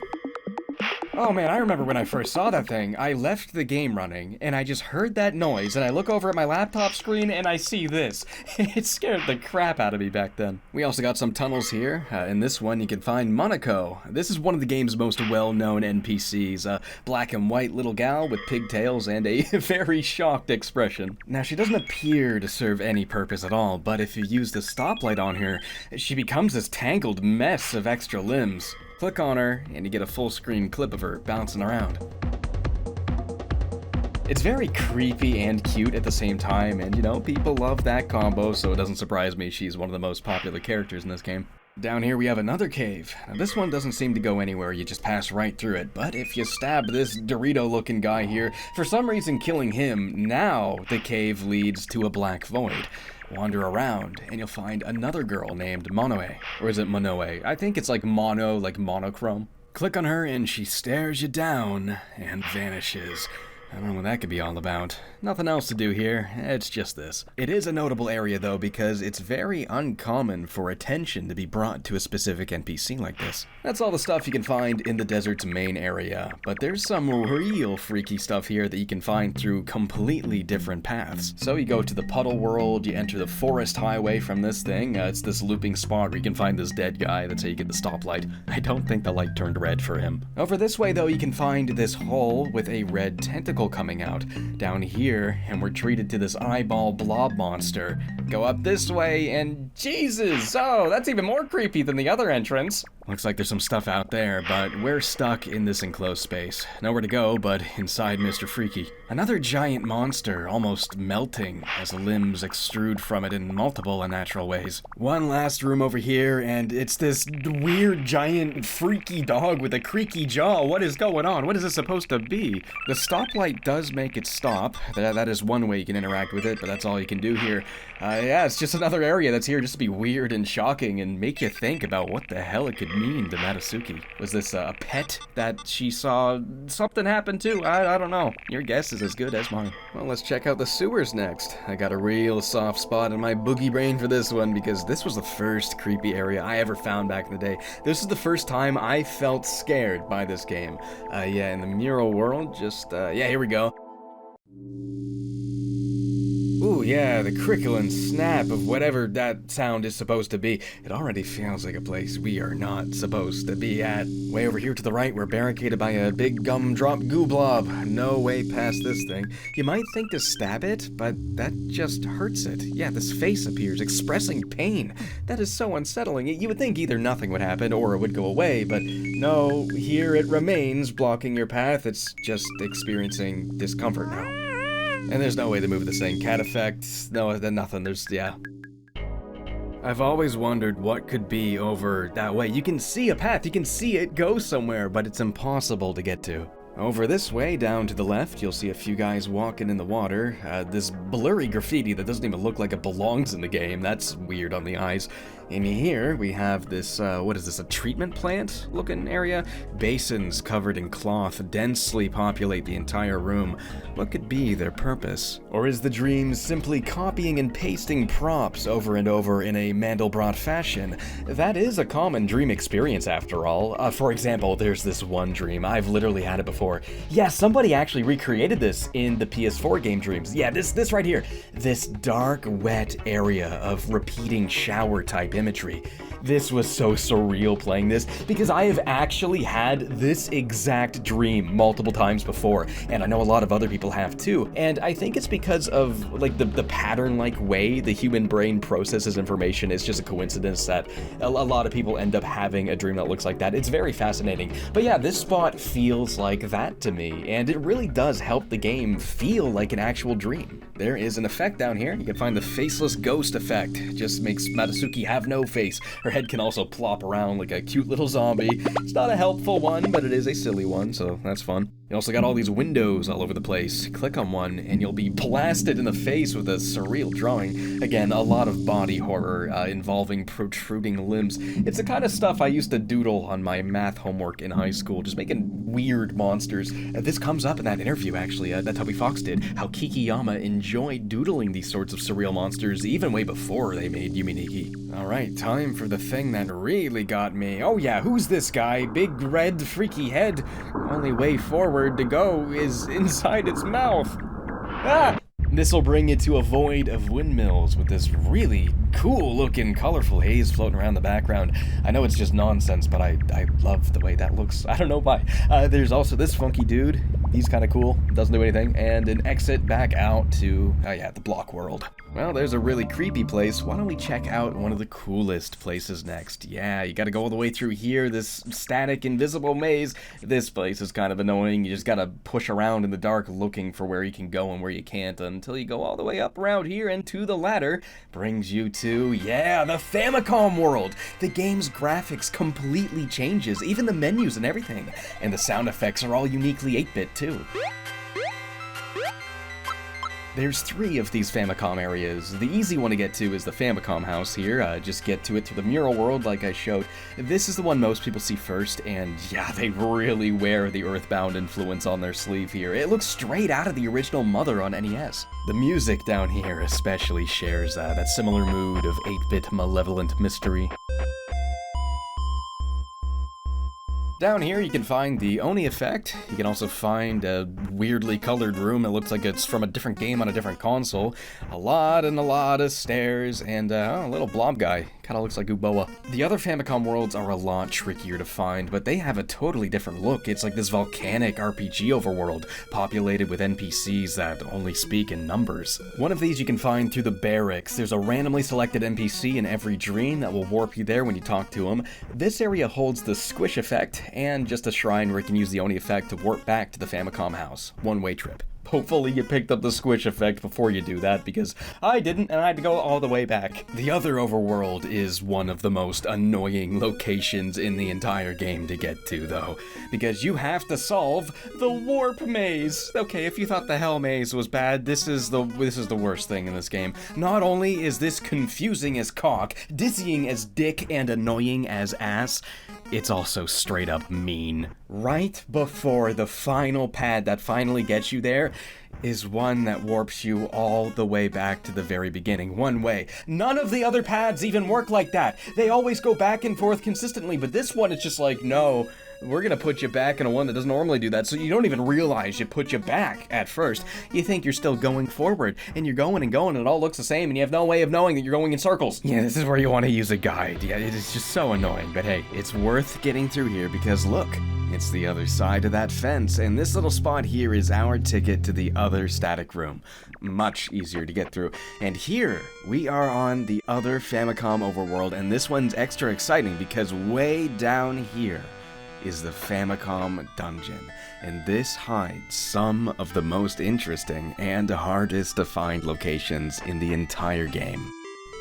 Oh man, I remember when I first saw that thing. I left the game running, and I just heard that noise, and I look over at my laptop screen, and I see this. It scared the crap out of me back then. We also got some tunnels here. In this one, you can find Monaco. This is one of the game's most well-known NPCs, a black and white little gal with pigtails and a very shocked expression. Now, she doesn't appear to serve any purpose at all, but if you use the stoplight on her, she becomes this tangled mess of extra limbs. Click on her, and you get a full-screen clip of her bouncing around. It's very creepy and cute at the same time, and you know, people love that combo, so it doesn't surprise me she's one of the most popular characters in this game. Down here we have another cave. Now, this one doesn't seem to go anywhere, you just pass right through it, but if you stab this Dorito-looking guy here, for some reason killing him, now the cave leads to a black void. Wander around, and you'll find another girl named Monoe. Or is it Monoe? I think it's like mono, like monochrome. Click on her, and she stares you down and vanishes. I don't know what that could be all about. Nothing else to do here, it's just this. It is a notable area though because it's very uncommon for attention to be brought to a specific NPC like this. That's all the stuff you can find in the desert's main area, but there's some real freaky stuff here that you can find through completely different paths. So you go to the puddle world, you enter the forest highway from this thing, it's this looping spot where you can find this dead guy, that's how you get the stoplight. I don't think the light turned red for him. Over this way though, you can find this hole with a red tentacle coming out. Down here, and we're treated to this eyeball blob monster. Go up this way, and Jesus! Oh, that's even more creepy than the other entrance. Looks like there's some stuff out there, but we're stuck in this enclosed space. Nowhere to go but inside Mr. Freaky. Another giant monster, almost melting as the limbs extrude from it in multiple unnatural ways. One last room over here, and it's this weird giant freaky dog with a creaky jaw. What is going on? What is this supposed to be? The stoplight does make it stop. That is one way you can interact with it, but that's all you can do here. Yeah, it's just another area that's here just to be weird and shocking and make you think about what the hell it could mean to Matasuki. Was this a pet that she saw something happen to? I don't know. Your guess is as good as mine. Well, let's check out the sewers next. I got a real soft spot in my boogie brain for this one because this was the first creepy area I ever found back in the day. This is the first time I felt scared by this game. Yeah, in the mural world, yeah, here we go. Ooh, yeah, the crickle and snap of whatever that sound is supposed to be. It already feels like a place we are not supposed to be at. Way over here to the right, we're barricaded by a big gumdrop goo blob. No way past this thing. You might think to stab it, but that just hurts it. Yeah, this face appears, expressing pain. That is so unsettling. You would think either nothing would happen or it would go away, but no, here it remains, blocking your path. It's just experiencing discomfort now. And there's no way to move this thing. Cat effect, no, then nothing, yeah. I've always wondered what could be over that way. You can see a path, you can see it go somewhere, but it's impossible to get to. Over this way, down to the left, you'll see a few guys walking in the water. This blurry graffiti that doesn't even look like it belongs in the game. That's weird on the eyes. In here, we have this, what is this, a treatment plant looking area? Basins covered in cloth densely populate the entire room. What could be their purpose? Or is the dream simply copying and pasting props over and over in a Mandelbrot fashion? That is a common dream experience after all. For example, there's this one dream. I've literally had it before. Yeah, somebody actually recreated this in the PS4 game Dreams. Yeah, this right here. This dark, wet area of repeating shower type imagery. This was so surreal playing this because I have actually had this exact dream multiple times before, and I know a lot of other people have too. And I think it's because of like the pattern-like way the human brain processes information. It's just a coincidence that a lot of people end up having a dream that looks like that. It's very fascinating. But yeah, this spot feels like that to me, and it really does help the game feel like an actual dream. There is an effect down here. You can find the faceless ghost effect. It just makes Matsuki have no face. Her head can also plop around like a cute little zombie. It's not a helpful one, but it is a silly one, so that's fun. You also got all these windows all over the place. Click on one and you'll be blasted in the face with a surreal drawing. Again, a lot of body horror involving protruding limbs. It's the kind of stuff I used to doodle on my math homework in high school, just making weird monsters. This comes up in that interview, actually, that Toby Fox did, how KIKIYAMA enjoyed doodling these sorts of surreal monsters even way before they made Yume Nikki. Alright, time for the thing that really got me. Oh yeah, who's this guy? Big red freaky head. Only way forward to go is inside its mouth. Ah! This'll bring you to a void of windmills with this really cool looking colorful haze floating around the background. I know it's just nonsense, but I love the way that looks. I don't know why. There's also this funky dude. He's kind of cool, doesn't do anything, and an exit back out to, oh yeah, the block world. Well, there's a really creepy place. Why don't we check out one of the coolest places next? Yeah, you gotta go all the way through here, this static invisible maze. This place is kind of annoying. You just gotta push around in the dark looking for where you can go and where you can't until you go all the way up around here, and to the ladder brings you to, yeah, the Famicom world. The game's graphics completely changes, even the menus and everything. And the sound effects are all uniquely 8-bit too. There's 3 of these Famicom areas. The easy one to get to is the Famicom house here. Just get to it through the mural world like I showed. This is the one most people see first, and yeah, they really wear the Earthbound influence on their sleeve here. It looks straight out of the original Mother on NES. The music down here especially shares that similar mood of 8-bit malevolent mystery. Down here you can find the Oni effect. You can also find a weirdly colored room. It looks like it's from a different game on a different console. A lot of stairs, and a little blob guy. Kinda looks like Uboa. The other Famicom worlds are a lot trickier to find, but they have a totally different look. It's like this volcanic RPG overworld, populated with NPCs that only speak in numbers. One of these you can find through the barracks. There's a randomly selected NPC in every dream that will warp you there when you talk to him. This area holds the squish effect, and just a shrine where you can use the Oni effect to warp back to the Famicom house. One-way trip. Hopefully you picked up the squish effect before you do that, because I didn't, and I had to go all the way back. The other overworld is one of the most annoying locations in the entire game to get to, though, because you have to solve the warp maze. Okay, if you thought the hell maze was bad, this is the worst thing in this game. Not only is this confusing as cock, dizzying as dick, and annoying as ass, it's also straight up mean. Right before the final pad that finally gets you there is one that warps you all the way back to the very beginning, one way. None of the other pads even work like that. They always go back and forth consistently, but this one is just like, no, we're gonna put you back in a one that doesn't normally do that, so you don't even realize you put you back at first. You think you're still going forward, and you're going and going, and it all looks the same, and you have no way of knowing that you're going in circles. Yeah, this is where you want to use a guide. Yeah, it is just so annoying, but hey, it's worth getting through here because look, it's the other side of that fence, and this little spot here is our ticket to the other static room. Much easier to get through. And here, we are on the other Famicom overworld, and this one's extra exciting because way down here is the Famicom dungeon, and this hides some of the most interesting and hardest to find locations in the entire game.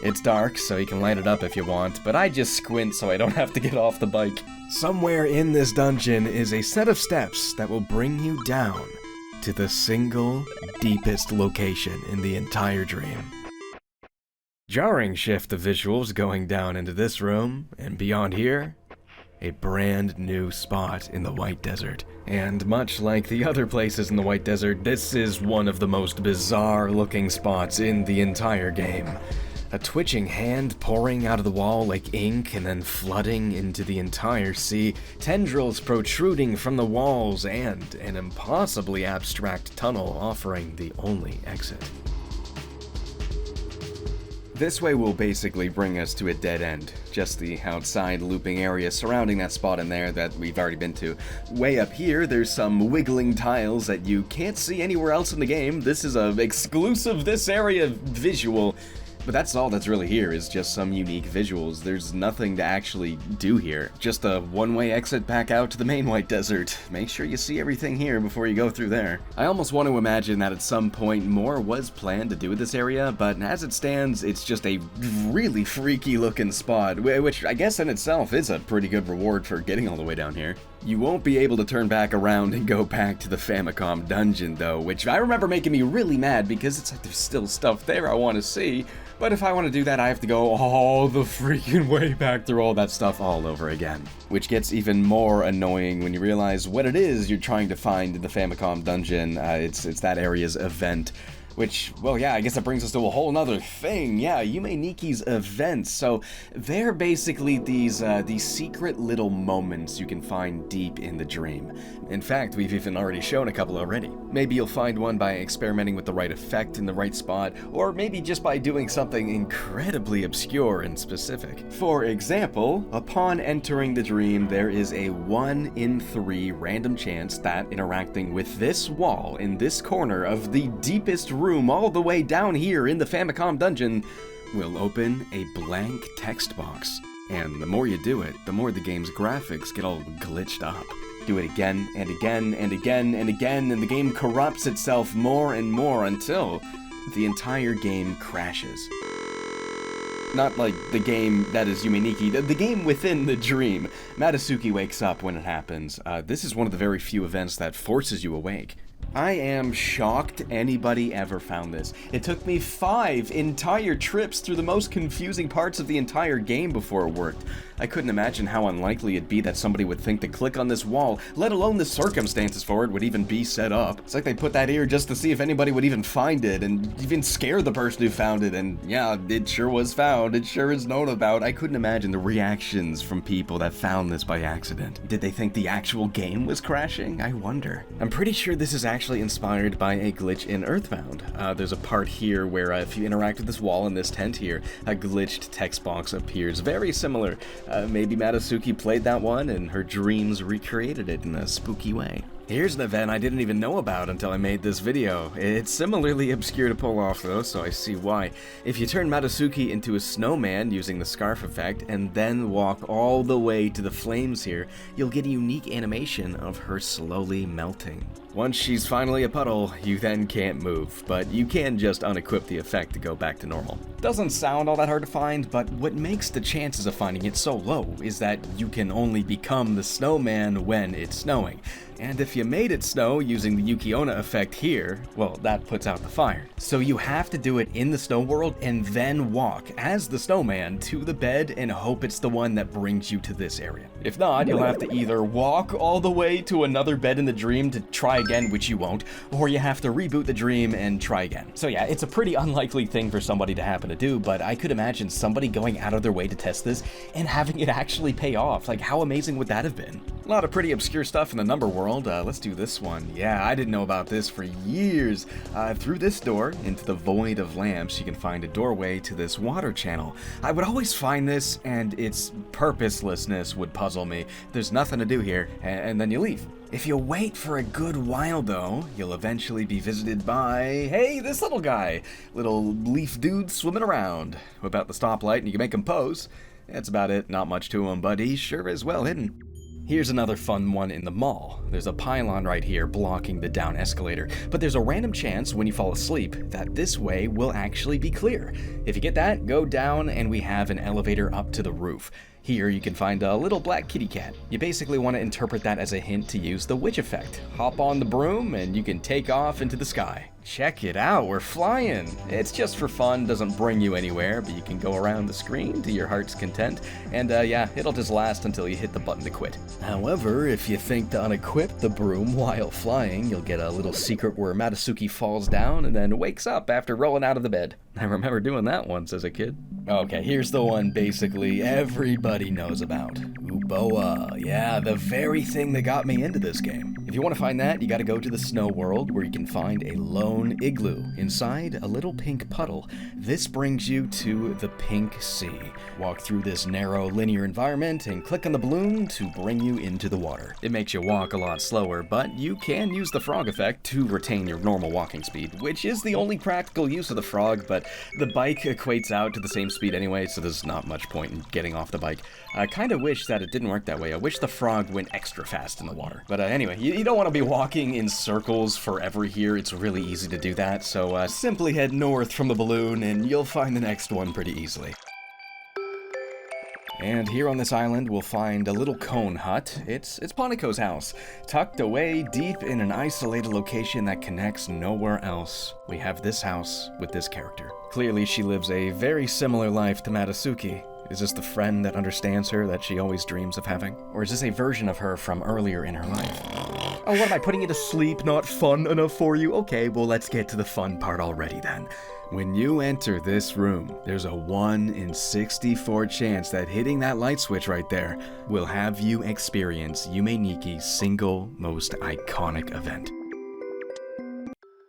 It's dark, so you can light it up if you want, but I just squint so I don't have to get off the bike. Somewhere in this dungeon is a set of steps that will bring you down to the single deepest location in the entire dream. Jarring shift of visuals going down into this room, and beyond here, a brand new spot in the White Desert. And much like the other places in the White Desert, this is one of the most bizarre looking spots in the entire game. A twitching hand pouring out of the wall like ink and then flooding into the entire sea, tendrils protruding from the walls, and an impossibly abstract tunnel offering the only exit. This way will basically bring us to a dead end, just the outside looping area surrounding that spot in there that we've already been to. Way up here, there's some wiggling tiles that you can't see anywhere else in the game. This is a exclusive this area visual. But that's all that's really here, is just some unique visuals. There's nothing to actually do here. Just a one-way exit back out to the main White Desert. Make sure you see everything here before you go through there. I almost want to imagine that at some point more was planned to do with this area, but as it stands, it's just a really freaky looking spot, which I guess in itself is a pretty good reward for getting all the way down here. You won't be able to turn back around and go back to the Famicom dungeon though, which I remember making me really mad because it's like there's still stuff there I want to see. But if I want to do that, I have to go all the freaking way back through all that stuff all over again. Which gets even more annoying when you realize what it is you're trying to find in the Famicom dungeon. It's that area's event. Which, well, yeah, I guess that brings us to a whole nother thing. Yeah, Yume Nikki's events. So they're basically these secret little moments you can find deep in the dream. In fact, we've even already shown a couple already. Maybe you'll find one by experimenting with the right effect in the right spot, or maybe just by doing something incredibly obscure and specific. For example, upon entering the dream, there is a 1 in 3 random chance that interacting with this wall in this corner of the deepest room all the way down here in the Famicom dungeon will open a blank text box. And the more you do it, the more the game's graphics get all glitched up. Do it again and again and again and again, and the game corrupts itself more and more until the entire game crashes. Not like the game that is Yume Nikki, the game within the dream. Matsuki wakes up when it happens. This is one of the very few events that forces you awake. I am shocked anybody ever found this. It took me 5 entire trips through the most confusing parts of the entire game before it worked. I couldn't imagine how unlikely it'd be that somebody would think to click on this wall, let alone the circumstances for it would even be set up. It's like they put that here just to see if anybody would even find it and even scare the person who found it, and yeah, it sure was found, it sure is known about. I couldn't imagine the reactions from people that found this by accident. Did they think the actual game was crashing? I wonder. I'm pretty sure this is actually inspired by a glitch in Earthbound. There's a part here where if you interact with this wall in this tent here, a glitched text box appears. Very similar. Maybe Matsuki played that one and her dreams recreated it in a spooky way. Here's an event I didn't even know about until I made this video. It's similarly obscure to pull off though, so I see why. If you turn Matsuki into a snowman using the scarf effect and then walk all the way to the flames here, you'll get a unique animation of her slowly melting. Once she's finally a puddle, you then can't move, but you can just unequip the effect to go back to normal. Doesn't sound all that hard to find, but what makes the chances of finding it so low is that you can only become the snowman when it's snowing. And if you made it snow using the Yukiona effect here, well, that puts out the fire. So you have to do it in the snow world and then walk as the snowman to the bed and hope it's the one that brings you to this area. If not, you'll have to either walk all the way to another bed in the dream to try again, which you won't, or you have to reboot the dream and try again. So yeah, it's a pretty unlikely thing for somebody to happen to do, but I could imagine somebody going out of their way to test this and having it actually pay off. Like, how amazing would that have been? A lot of pretty obscure stuff in the number world. Let's do this one. Yeah, I didn't know about this for years. Through this door, into the void of lamps, you can find a doorway to this water channel. I would always find this, and its purposelessness would puzzle me. There's nothing to do here, and then you leave. If you wait for a good while, though, you'll eventually be visited by, hey, this little guy. Little leaf dude swimming around. Whip out the stoplight and you can make him pose. That's about it, not much to him, but he sure is well hidden. Here's another fun one in the mall. There's a pylon right here blocking the down escalator, but there's a random chance when you fall asleep that this way will actually be clear. If you get that, go down and we have an elevator up to the roof. Here you can find a little black kitty cat. You basically want to interpret that as a hint to use the witch effect. Hop on the broom and you can take off into the sky. Check it out, we're flying! It's just for fun, doesn't bring you anywhere, but you can go around the screen to your heart's content, and yeah, it'll just last until you hit the button to quit. However, if you think to unequip the broom while flying, you'll get a little secret where Matasuki falls down and then wakes up after rolling out of the bed. I remember doing that once as a kid. Okay, here's the one basically everybody knows about. Uboa. Yeah, the very thing that got me into this game. If you want to find that, you gotta go to the snow world where you can find a lone igloo. Inside, a little pink puddle. This brings you to the Pink Sea. Walk through this narrow linear environment and click on the balloon to bring you into the water. It makes you walk a lot slower, but you can use the frog effect to retain your normal walking speed, which is the only practical use of the frog, but the bike equates out to the same speed anyway, so there's not much point in getting off the bike. I kinda wish that it didn't work that way. I wish the frog went extra fast in the water. But anyway, you don't want to be walking in circles forever here. It's really easy to do that, so simply head north from the balloon and you'll find the next one pretty easily. And here on this island, we'll find a little cone hut. It's Panako's house, tucked away deep in an isolated location that connects nowhere else. We have this house with this character. Clearly, she lives a very similar life to Matasuki. Is this the friend that understands her that she always dreams of having? Or is this a version of her from earlier in her life? Oh, what am I, putting you to sleep? Not fun enough for you? Okay, well, let's get to the fun part already then. When you enter this room, there's a 1 in 64 chance that hitting that light switch right there will have you experience Yume Nikki's single most iconic event.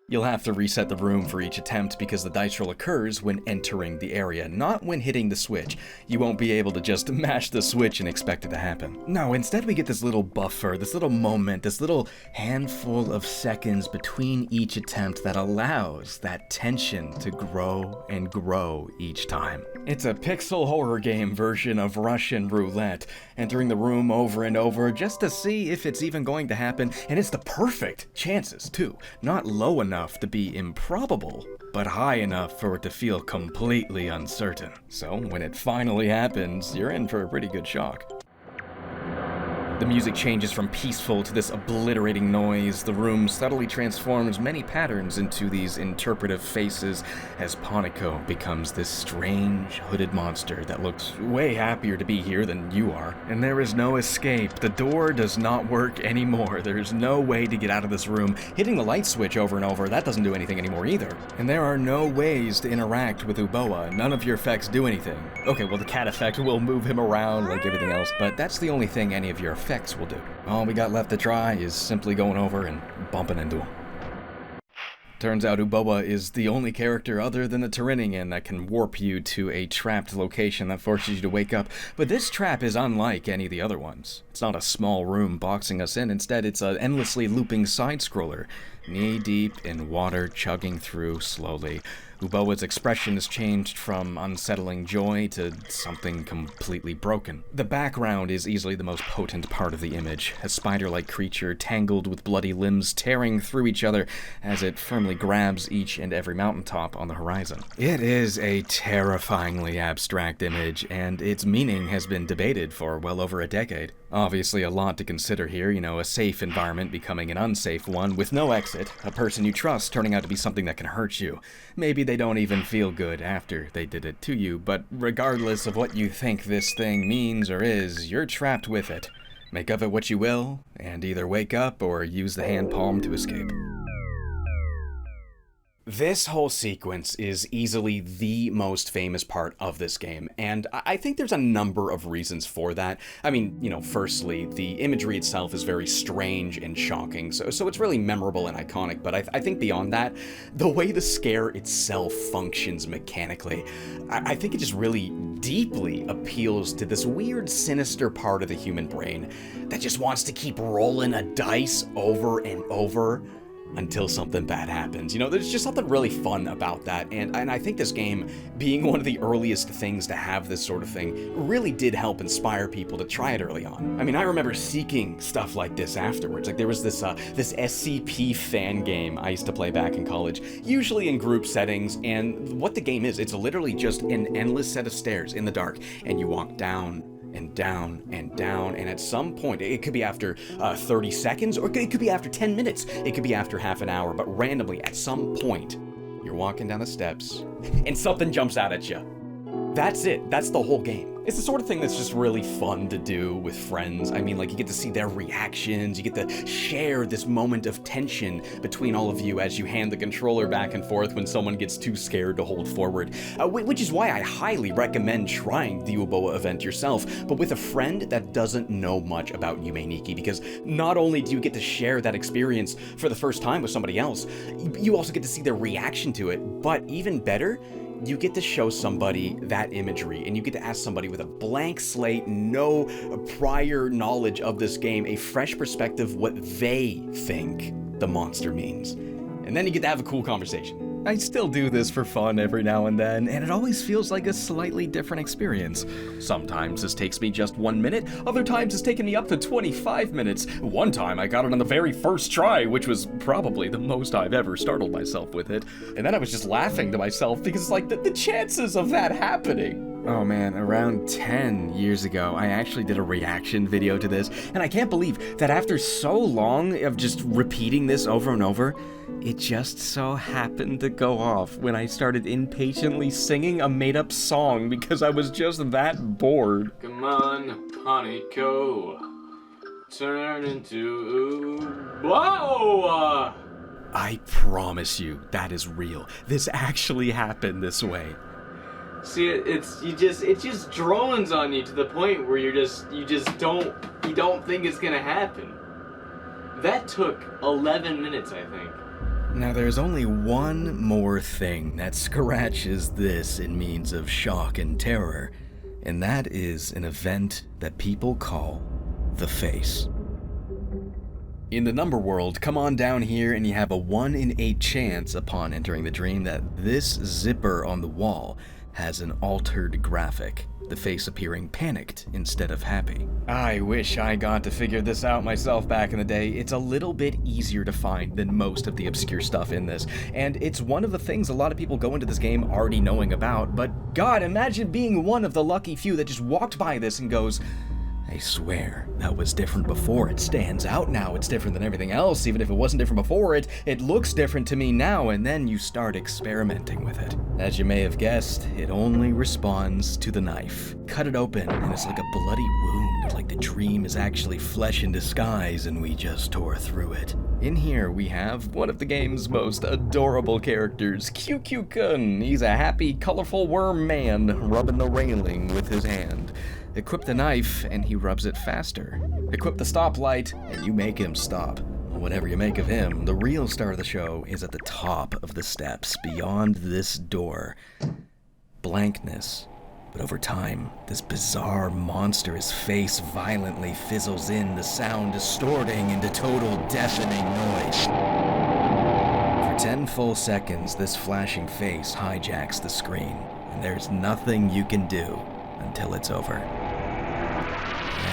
You'll have to reset the room for each attempt because the dice roll occurs when entering the area, not when hitting the switch. You won't be able to just mash the switch and expect it to happen. No, instead we get this little buffer, this little moment, this little handful of seconds between each attempt that allows that tension to grow and grow each time. It's a pixel horror game version of Russian roulette, entering the room over and over just to see if it's even going to happen, and it's the perfect chances too, not low enough to be improbable, but high enough for it to feel completely uncertain. So when it finally happens, you're in for a pretty good shock. The music changes from peaceful to this obliterating noise. The room subtly transforms many patterns into these interpretive faces as Panako becomes this strange, hooded monster that looks way happier to be here than you are. And there is no escape. The door does not work anymore. There's no way to get out of this room. Hitting the light switch over and over, that doesn't do anything anymore either. And there are no ways to interact with Uboa. None of your effects do anything. Okay, well the cat effect will move him around like everything else, but that's the only thing any of your effects will do. All we got left to try is simply going over and bumping into him. Turns out Uboa is the only character other than the Tyrannian that can warp you to a trapped location that forces you to wake up, but this trap is unlike any of the other ones. It's not a small room boxing us in, instead it's an endlessly looping side-scroller, knee-deep in water chugging through slowly. Uboa's expression is changed from unsettling joy to something completely broken. The background is easily the most potent part of the image, a spider-like creature tangled with bloody limbs tearing through each other as it firmly grabs each and every mountaintop on the horizon. It is a terrifyingly abstract image, and its meaning has been debated for well over a decade. Obviously a lot to consider here, a safe environment becoming an unsafe one with no exit, a person you trust turning out to be something that can hurt you. Maybe they don't even feel good after they did it to you, but regardless of what you think this thing means or is, you're trapped with it. Make of it what you will, and either wake up or use the hand palm to escape. This whole sequence is easily the most famous part of this game, and I think there's a number of reasons for that. I mean, firstly, the imagery itself is very strange and shocking, so it's really memorable and iconic, but I think beyond that, the way the scare itself functions mechanically, I think it just really deeply appeals to this weird, sinister part of the human brain that just wants to keep rolling a dice over and over until something bad happens. There's just something really fun about that, and I think this game, being one of the earliest things to have this sort of thing, really did help inspire people to try it early on. I mean, I remember seeking stuff like this afterwards. Like, there was this SCP fan game I used to play back in college, usually in group settings, and what the game is, it's literally just an endless set of stairs in the dark, and you walk down, and down, and down, and at some point, it could be after 30 seconds, or it could be after 10 minutes, it could be after half an hour, but randomly, at some point, you're walking down the steps, and something jumps out at you. That's it. That's the whole game. It's the sort of thing that's just really fun to do with friends. I mean, like, you get to see their reactions, you get to share this moment of tension between all of you as you hand the controller back and forth when someone gets too scared to hold forward, which is why I highly recommend trying the Uboa event yourself, but with a friend that doesn't know much about Yume Nikki, because not only do you get to share that experience for the first time with somebody else, you also get to see their reaction to it, but even better, you get to show somebody that imagery, and you get to ask somebody with a blank slate, no prior knowledge of this game, a fresh perspective, what they think the monster means. And then you get to have a cool conversation. I still do this for fun every now and then, and it always feels like a slightly different experience. Sometimes this takes me just 1 minute, other times it's taken me up to 25 minutes. One time I got it on the very first try, which was probably the most I've ever startled myself with it. And then I was just laughing to myself because, like, the chances of that happening. Oh man, around 10 years ago, I actually did a reaction video to this, and I can't believe that after so long of just repeating this over and over, it just so happened to go off when I started impatiently singing a made-up song because I was just that bored. Come on, Panico, turn into... Whoa! I promise you, that is real. This actually happened this way. See, it just drones on you to the point where you don't think it's gonna happen. That took 11 minutes, I think. Now there's only one more thing that scratches this in means of shock and terror, and that is an event that people call the face. In the number world, come on down here and you have a 1 in 8 chance upon entering the dream that this zipper on the wall has an altered graphic, the face appearing panicked instead of happy. I wish I got to figure this out myself back in the day. It's a little bit easier to find than most of the obscure stuff in this, and it's one of the things a lot of people go into this game already knowing about, but God, imagine being one of the lucky few that just walked by this and goes, I swear, that was different before. It stands out now. It's different than everything else. Even if it wasn't different before, it looks different to me now, and then you start experimenting with it. As you may have guessed, it only responds to the knife. Cut it open, and it's like a bloody wound, like the dream is actually flesh in disguise, and we just tore through it. In here, we have one of the game's most adorable characters, Q-Q-Kun. He's a happy, colorful worm man, rubbing the railing with his hand. Equip the knife, and he rubs it faster. Equip the stoplight, and you make him stop. Whatever you make of him, the real star of the show is at the top of the steps, beyond this door. Blankness. But over time, this bizarre monstrous face violently fizzles in, the sound distorting into total deafening noise. For 10 full seconds, this flashing face hijacks the screen, and there's nothing you can do until it's over.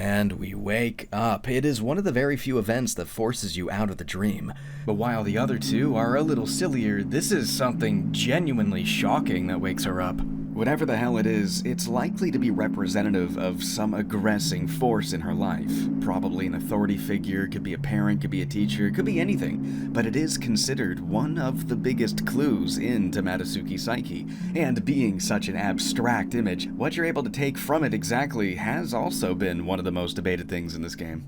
And we wake up. It is one of the very few events that forces you out of the dream. But while the other two are a little sillier, this is something genuinely shocking that wakes her up. Whatever the hell it is, it's likely to be representative of some aggressing force in her life. Probably an authority figure, could be a parent, could be a teacher, could be anything, but it is considered one of the biggest clues into Matsuki's psyche. And being such an abstract image, what you're able to take from it exactly has also been one of the most debated things in this game.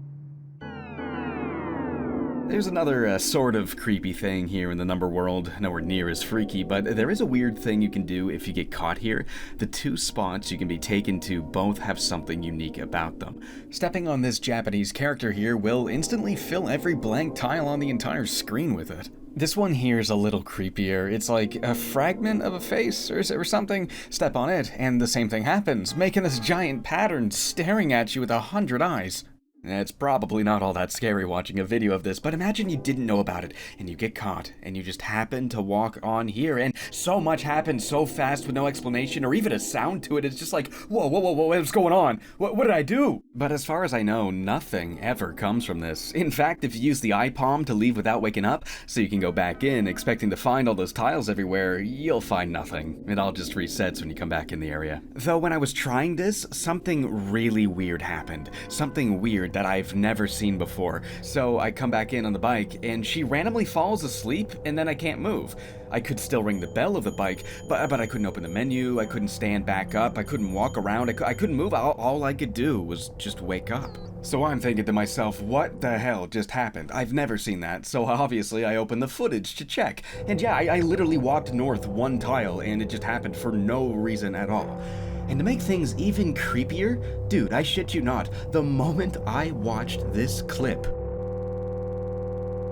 There's another sort of creepy thing here in the number world, nowhere near as freaky, but there is a weird thing you can do if you get caught here. The two spots you can be taken to both have something unique about them. Stepping on this Japanese character here will instantly fill every blank tile on the entire screen with it. This one here is a little creepier. It's like a fragment of a face or something. Step on it, and the same thing happens, making this giant pattern staring at you with 100 eyes. It's probably not all that scary watching a video of this, but imagine you didn't know about it, and you get caught, and you just happen to walk on here, and so much happens so fast with no explanation or even a sound to it. It's just like, whoa, what's going on? What did I do? But as far as I know, nothing ever comes from this. In fact, if you use the eye palm to leave without waking up, so you can go back in expecting to find all those tiles everywhere, you'll find nothing. It all just resets when you come back in the area. Though when I was trying this, something really weird happened. Something weird that I've never seen before. So I come back in on the bike, and she randomly falls asleep, and then I can't move. I could still ring the bell of the bike, but I couldn't open the menu, I couldn't stand back up, I couldn't walk around, I couldn't move. All I could do was just wake up. So I'm thinking to myself, what the hell just happened? I've never seen that, so obviously I opened the footage to check. And yeah, I literally walked north one tile, and it just happened for no reason at all. And to make things even creepier, dude, I shit you not, the moment I watched this clip,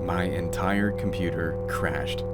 my entire computer crashed.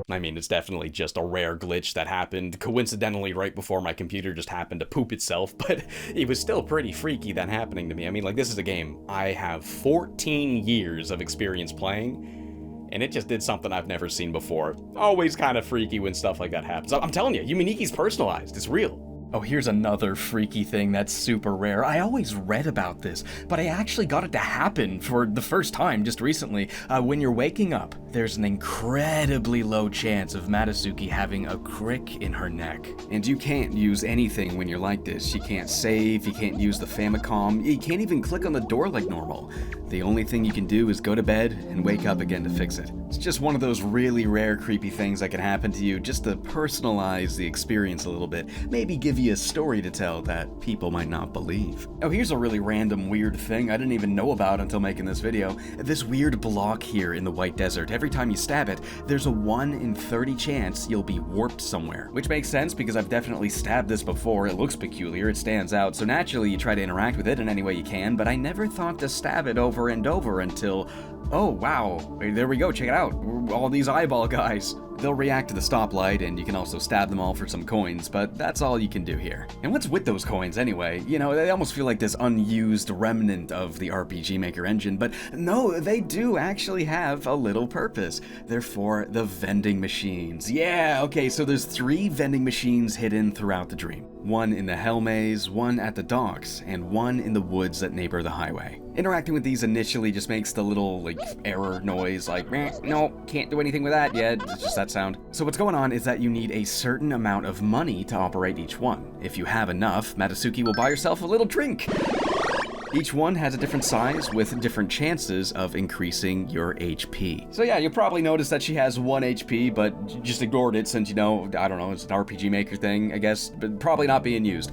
I mean, it's definitely just a rare glitch that happened coincidentally right before my computer just happened to poop itself, but it was still pretty freaky that happening to me. I mean, like, this is a game I have 14 years of experience playing, and it just did something I've never seen before. Always kind of freaky when stuff like that happens. I'm telling you, Yume Nikki's personalized. It's real. Oh, here's another freaky thing that's super rare. I always read about this, but I actually got it to happen for the first time just recently. When you're waking up, there's an incredibly low chance of Matsuki having a crick in her neck. And you can't use anything when you're like this. You can't save, you can't use the Famicom, you can't even click on the door like normal. The only thing you can do is go to bed and wake up again to fix it. It's just one of those really rare creepy things that can happen to you just to personalize the experience a little bit. Maybe give you a story to tell that people might not believe. Oh, here's a really random weird thing I didn't even know about until making this video. This weird block here in the White Desert. Every time you stab it, there's a 1 in 30 chance you'll be warped somewhere. Which makes sense because I've definitely stabbed this before. It looks peculiar, it stands out, so naturally you try to interact with it in any way you can, but I never thought to stab it over and over until, oh wow, there we go, check it out. All these eyeball guys. They'll react to the stoplight, and you can also stab them all for some coins, but that's all you can do here. And what's with those coins anyway? You know, they almost feel like this unused remnant of the RPG Maker engine, but no, they do actually have a little purpose. They're for the vending machines. Yeah, okay, so there's 3 vending machines hidden throughout the dream. One in the Hell Maze, one at the docks, and one in the woods that neighbor the highway. Interacting with these initially just makes the little, like, error noise, like, no, can't do anything with that yet. It's just that sound. So what's going on is that you need a certain amount of money to operate each one. If you have enough, Matsuki will buy yourself a little drink. Each one has a different size with different chances of increasing your HP. So yeah, you'll probably notice that she has 1 HP, but just ignored it since, you know, I don't know, it's an RPG Maker thing, I guess, but probably not being used.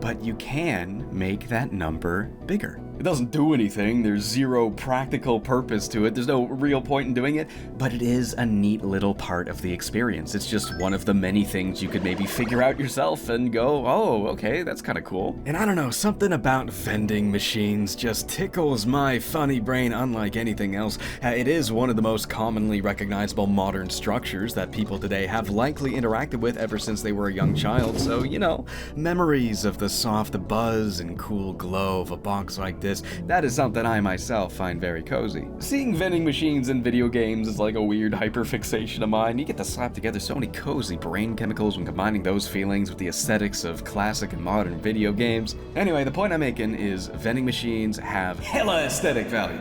But you can make that number bigger. It doesn't do anything, there's zero practical purpose to it, there's no real point in doing it, but it is a neat little part of the experience. It's just one of the many things you could maybe figure out yourself and go, oh, okay, that's kind of cool. And I don't know, something about vending machines just tickles my funny brain unlike anything else. It is one of the most commonly recognizable modern structures that people today have likely interacted with ever since they were a young child, so, you know, memories of the soft buzz and cool glow of a box like this, that is something I myself find very cozy. Seeing vending machines in video games is like a weird hyperfixation of mine. You get to slap together so many cozy brain chemicals when combining those feelings with the aesthetics of classic and modern video games. Anyway, the point I'm making is vending machines have hella aesthetic value.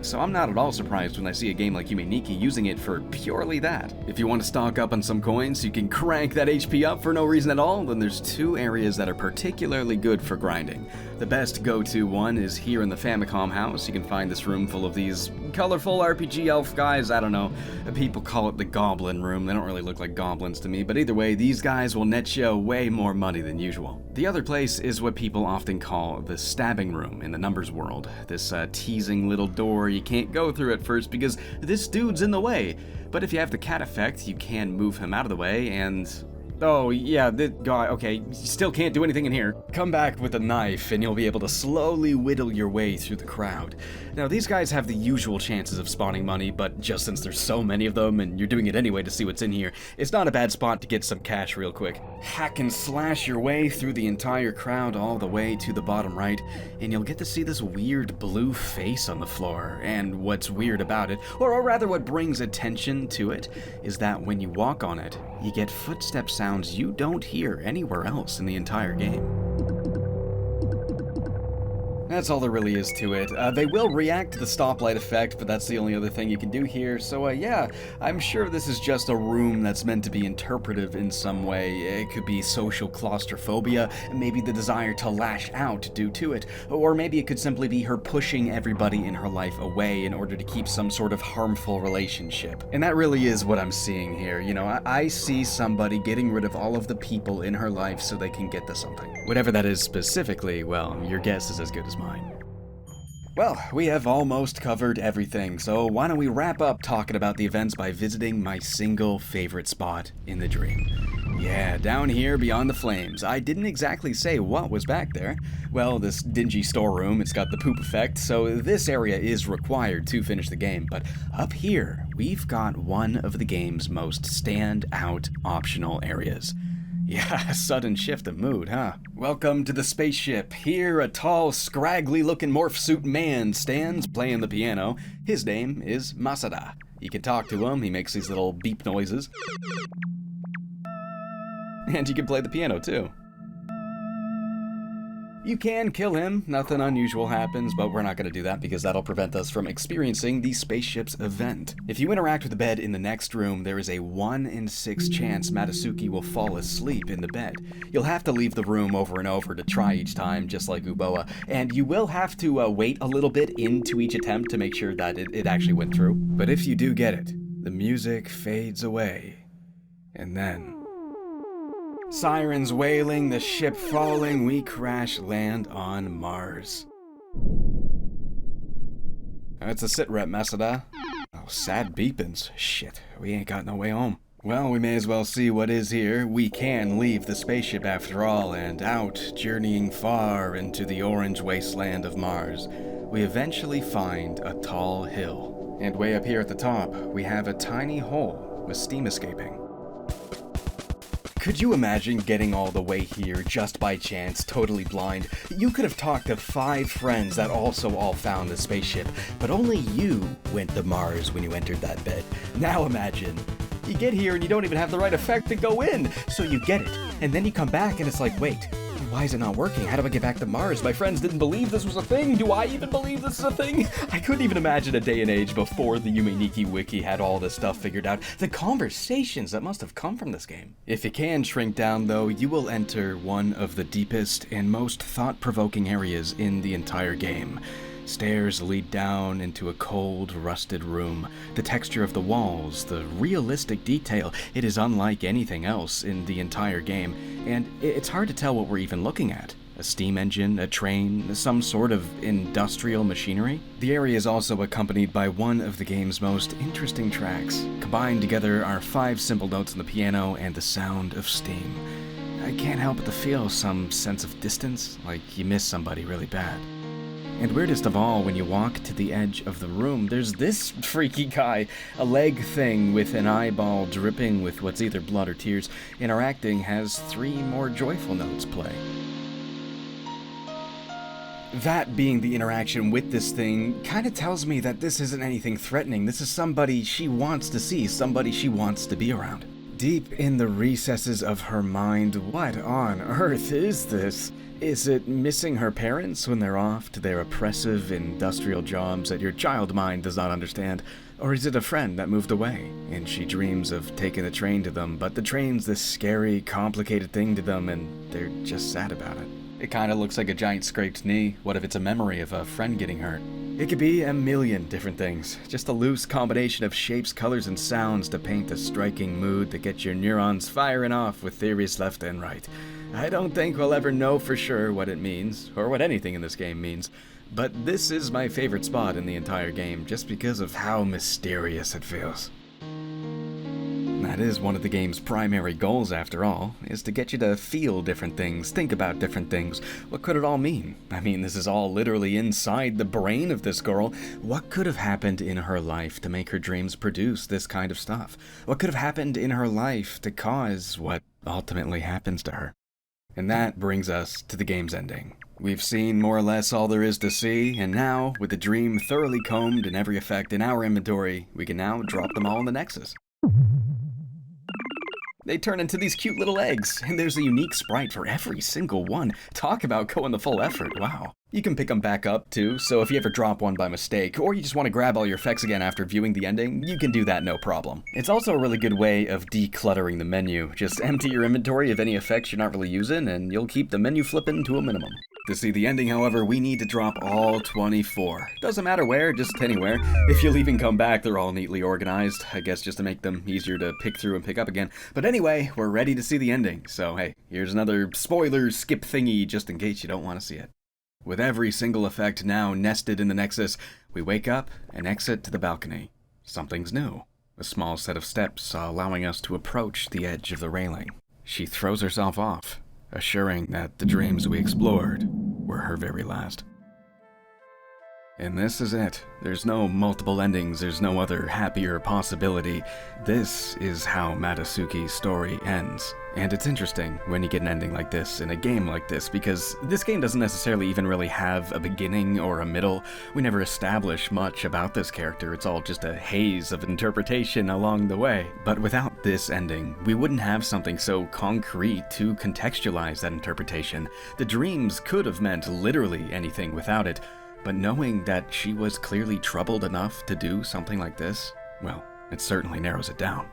so I'm not at all surprised when I see a game like Yume Nikki using it for purely that. If you want to stock up on some coins so you can crank that HP up for no reason at all, then there's two areas that are particularly good for grinding. The best go-to one is here in the Famicom house. You can find this room full of these colorful RPG elf guys. I don't know, people call it the goblin room. They don't really look like goblins to me, but either way, these guys will net you way more money than usual. The other place is what people often call the stabbing room in the numbers world. This teasing little door you can't go through at first because this dude's in the way. But if you have the cat effect, you can move him out of the way and... oh, yeah, this guy, okay, you still can't do anything in here. Come back with a knife and you'll be able to slowly whittle your way through the crowd. Now, these guys have the usual chances of spawning money, but just since there's so many of them and you're doing it anyway to see what's in here, it's not a bad spot to get some cash real quick. Hack and slash your way through the entire crowd all the way to the bottom right, and you'll get to see this weird blue face on the floor. And what's weird about it, or rather what brings attention to it, is that when you walk on it, you get footstep sounds you don't hear anywhere else in the entire game. That's all there really is to it. They will react to the stoplight effect, but that's the only other thing you can do here. So yeah, I'm sure this is just a room that's meant to be interpretive in some way. It could be social claustrophobia, maybe the desire to lash out due to it, or maybe it could simply be her pushing everybody in her life away in order to keep some sort of harmful relationship. And that really is what I'm seeing here. You know, I see somebody getting rid of all of the people in her life so they can get to something. Whatever that is specifically, well, your guess is as good as mine. Well, we have almost covered everything, so why don't we wrap up talking about the events by visiting my single favorite spot in the dream. Yeah, down here beyond the flames. I didn't exactly say what was back there. Well, this dingy storeroom, it's got the poop effect, so this area is required to finish the game, but up here, we've got one of the game's most standout optional areas. Yeah, sudden shift of mood, huh? Welcome to the spaceship. Here, a tall, scraggly-looking morph suit man stands playing the piano. His name is Masada. You can talk to him, he makes these little beep noises. And you can play the piano, too. You can kill him, nothing unusual happens, but we're not going to do that because that'll prevent us from experiencing the spaceship's event. If you interact with the bed in the next room, there is a 1 in 6 chance Matasuki will fall asleep in the bed. You'll have to leave the room over and over to try each time, just like Uboa, and you will have to wait a little bit into each attempt to make sure that it actually went through. But if you do get it, the music fades away, and then... sirens wailing, the ship falling, we crash land on Mars. It's a sit rep, Masada. Oh, sad beepins. Shit, we ain't got no way home. Well, we may as well see what is here. We can leave the spaceship after all, and out, journeying far into the orange wasteland of Mars, we eventually find a tall hill. And way up here at the top, we have a tiny hole with steam escaping. Could you imagine getting all the way here just by chance, totally blind? You could have talked to 5 friends that also all found the spaceship, but only you went to Mars when you entered that bed. Now imagine, you get here and you don't even have the right effect to go in, so you get it, and then you come back and it's like, wait, why is it not working? How do I get back to Mars? My friends didn't believe this was a thing. Do I even believe this is a thing? I couldn't even imagine a day and age before the Yume Nikki wiki had all this stuff figured out. The conversations that must have come from this game. If you can shrink down though, you will enter one of the deepest and most thought-provoking areas in the entire game. Stairs lead down into a cold, rusted room. The texture of the walls, the realistic detail, it is unlike anything else in the entire game, and it's hard to tell what we're even looking at. A steam engine, a train, some sort of industrial machinery? The area is also accompanied by one of the game's most interesting tracks. Combined together are 5 simple notes on the piano and the sound of steam. I can't help but to feel some sense of distance, like you miss somebody really bad. And weirdest of all, when you walk to the edge of the room, there's this freaky guy, a leg thing with an eyeball dripping with what's either blood or tears. Interacting has 3 more joyful notes play. That being the interaction with this thing kind of tells me that this isn't anything threatening. This is somebody she wants to see, somebody she wants to be around. Deep in the recesses of her mind, what on earth is this? Is it missing her parents when they're off to their oppressive industrial jobs that your child mind does not understand? Or is it a friend that moved away, and she dreams of taking the train to them, but the train's this scary, complicated thing to them, and they're just sad about it? It kinda looks like a giant scraped knee. What if it's a memory of a friend getting hurt? It could be a million different things. Just a loose combination of shapes, colors, and sounds to paint a striking mood that gets your neurons firing off with theories left and right. I don't think we'll ever know for sure what it means, or what anything in this game means, but this is my favorite spot in the entire game just because of how mysterious it feels. That is one of the game's primary goals, after all, is to get you to feel different things, think about different things. What could it all mean? I mean, this is all literally inside the brain of this girl. What could have happened in her life to make her dreams produce this kind of stuff? What could have happened in her life to cause what ultimately happens to her? And that brings us to the game's ending. We've seen more or less all there is to see, and now, with the dream thoroughly combed and every effect in our inventory, we can now drop them all in the Nexus. They turn into these cute little eggs, and there's a unique sprite for every single one. Talk about going the full effort, wow. You can pick them back up too, so if you ever drop one by mistake, or you just want to grab all your effects again after viewing the ending, you can do that no problem. It's also a really good way of decluttering the menu. Just empty your inventory of any effects you're not really using, and you'll keep the menu flipping to a minimum. To see the ending, however, we need to drop all 24. Doesn't matter where, just anywhere. If you leave and come back, they're all neatly organized, I guess just to make them easier to pick through and pick up again. But anyway, we're ready to see the ending, so hey, here's another spoiler skip thingy just in case you don't want to see it. With every single effect now nested in the Nexus, we wake up and exit to the balcony. Something's new. A small set of steps allowing us to approach the edge of the railing. She throws herself off, assuring that the dreams we explored were her very last. And this is it. There's no multiple endings, there's no other happier possibility. This is how Matasuki's story ends. And it's interesting when you get an ending like this in a game like this, because this game doesn't necessarily even really have a beginning or a middle. We never establish much about this character, it's all just a haze of interpretation along the way. But without this ending, we wouldn't have something so concrete to contextualize that interpretation. The dreams could have meant literally anything without it, but knowing that she was clearly troubled enough to do something like this, well, it certainly narrows it down.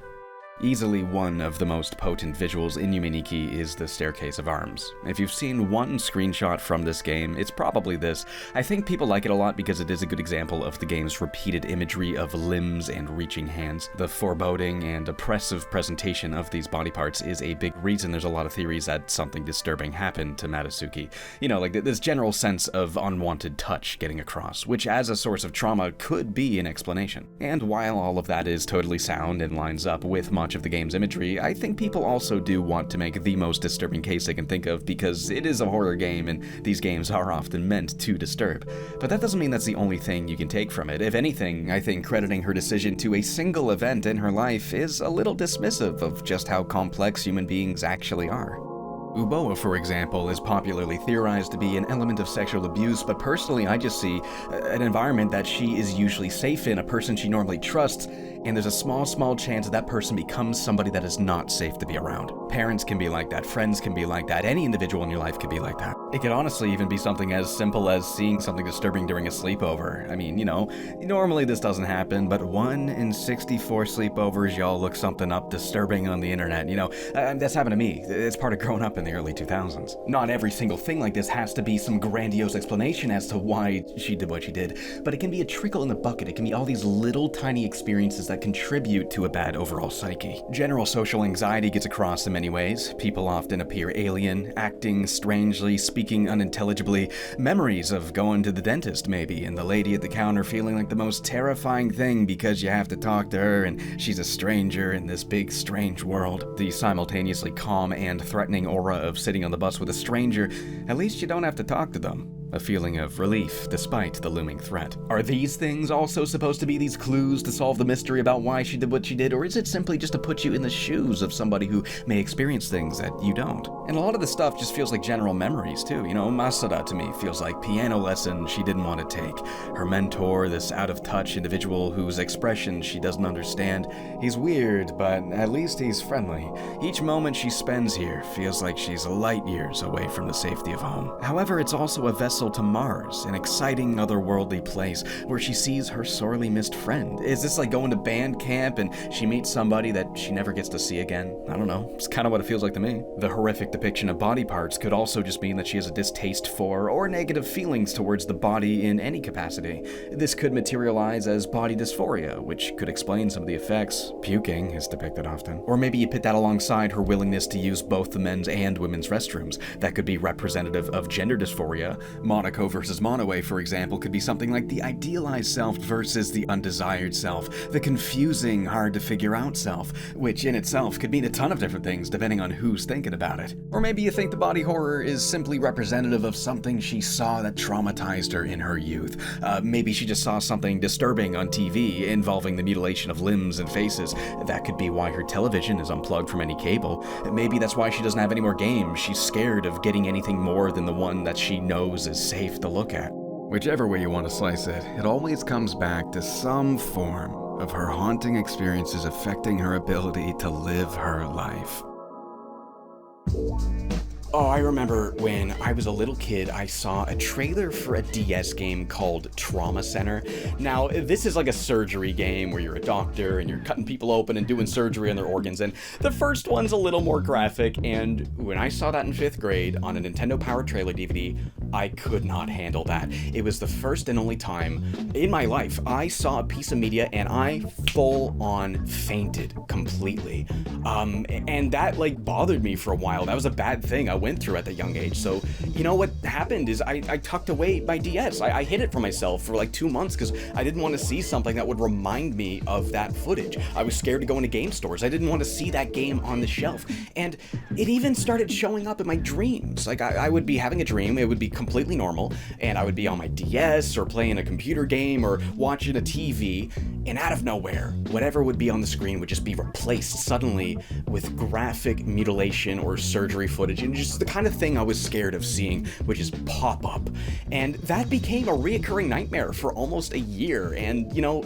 Easily one of the most potent visuals in Yume Nikki is the Staircase of Arms. If you've seen one screenshot from this game, it's probably this. I think people like it a lot because it is a good example of the game's repeated imagery of limbs and reaching hands. The foreboding and oppressive presentation of these body parts is a big reason there's a lot of theories that something disturbing happened to Matasuki. You know, like this general sense of unwanted touch getting across, which as a source of trauma could be an explanation. And while all of that is totally sound and lines up with much of the game's imagery, I think people also do want to make the most disturbing case they can think of because it is a horror game and these games are often meant to disturb. But that doesn't mean that's the only thing you can take from it. If anything, I think crediting her decision to a single event in her life is a little dismissive of just how complex human beings actually are. Uboa, for example, is popularly theorized to be an element of sexual abuse, but personally I just see an environment that she is usually safe in, a person she normally trusts, and there's a small chance that person becomes somebody that is not safe to be around. Parents can be like that, friends can be like that, any individual in your life can be like that. It could honestly even be something as simple as seeing something disturbing during a sleepover. I mean, you know, normally this doesn't happen, but 1 in 64 sleepovers y'all look something up disturbing on the internet, you know. That's happened to me. It's part of growing up in the early 2000s. Not every single thing like this has to be some grandiose explanation as to why she did what she did, but it can be a trickle in the bucket. It can be all these little tiny experiences that contribute to a bad overall psyche. General social anxiety gets across in many ways. People often appear alien, acting strangely, speaking unintelligibly. Memories of going to the dentist maybe, and the lady at the counter feeling like the most terrifying thing because you have to talk to her and she's a stranger in this big strange world. The simultaneously calm and threatening aura of sitting on the bus with a stranger, at least you don't have to talk to them. a feeling of relief despite the looming threat. Are these things also supposed to be these clues to solve the mystery about why she did what she did, or is it simply just to put you in the shoes of somebody who may experience things that you don't? And a lot of the stuff just feels like general memories too. You know, Masada to me feels like piano lesson she didn't want to take. Her mentor, this out-of-touch individual whose expression she doesn't understand. He's weird, but at least he's friendly. Each moment she spends here feels like she's light years away from the safety of home. However, it's also a vessel to Mars, an exciting otherworldly place where she sees her sorely missed friend. Is this like going to band camp and she meets somebody that she never gets to see again? I don't know. It's kind of what it feels like to me. The horrific depiction of body parts could also just mean that she has a distaste for or negative feelings towards the body in any capacity. This could materialize as body dysphoria, which could explain some of the effects. Puking is depicted often. Or maybe you put that alongside her willingness to use both the men's and women's restrooms. That could be representative of gender dysphoria. Monaco versus Monoe, for example, could be something like the idealized self versus the undesired self, the confusing, hard to figure out self, which in itself could mean a ton of different things depending on who's thinking about it. Or maybe you think the body horror is simply representative of something she saw that traumatized her in her youth. Maybe she just saw something disturbing on TV involving the mutilation of limbs and faces. That could be why her television is unplugged from any cable. Maybe that's why she doesn't have any more games. She's scared of getting anything more than the one that she knows is safe to look at. Whichever way you want to slice it, it always comes back to some form of her haunting experiences affecting her ability to live her life. Oh, I remember when I was a little kid, I saw a trailer for a DS game called Trauma Center. Now, this is like a surgery game where you're a doctor and you're cutting people open and doing surgery on their organs, and the first one's a little more graphic, and when I saw that in 5th grade on a Nintendo Power Trailer DVD, I could not handle that. It was the first and only time in my life I saw a piece of media and I full-on fainted completely. And that like bothered me for a while. That was a bad thing I went through at that young age. So, you know what happened is I tucked away my DS. I hid it from myself for like 2 months because I didn't want to see something that would remind me of that footage. I was scared to go into game stores. I didn't want to see that game on the shelf. And it even started showing up in my dreams. Like I would be having a dream, it would be completely normal, and I would be on my DS or playing a computer game or watching a TV, and out of nowhere, whatever would be on the screen would just be replaced suddenly with graphic mutilation or surgery footage, and just the kind of thing I was scared of seeing would just pop up. And that became a reoccurring nightmare for almost a year, and you know,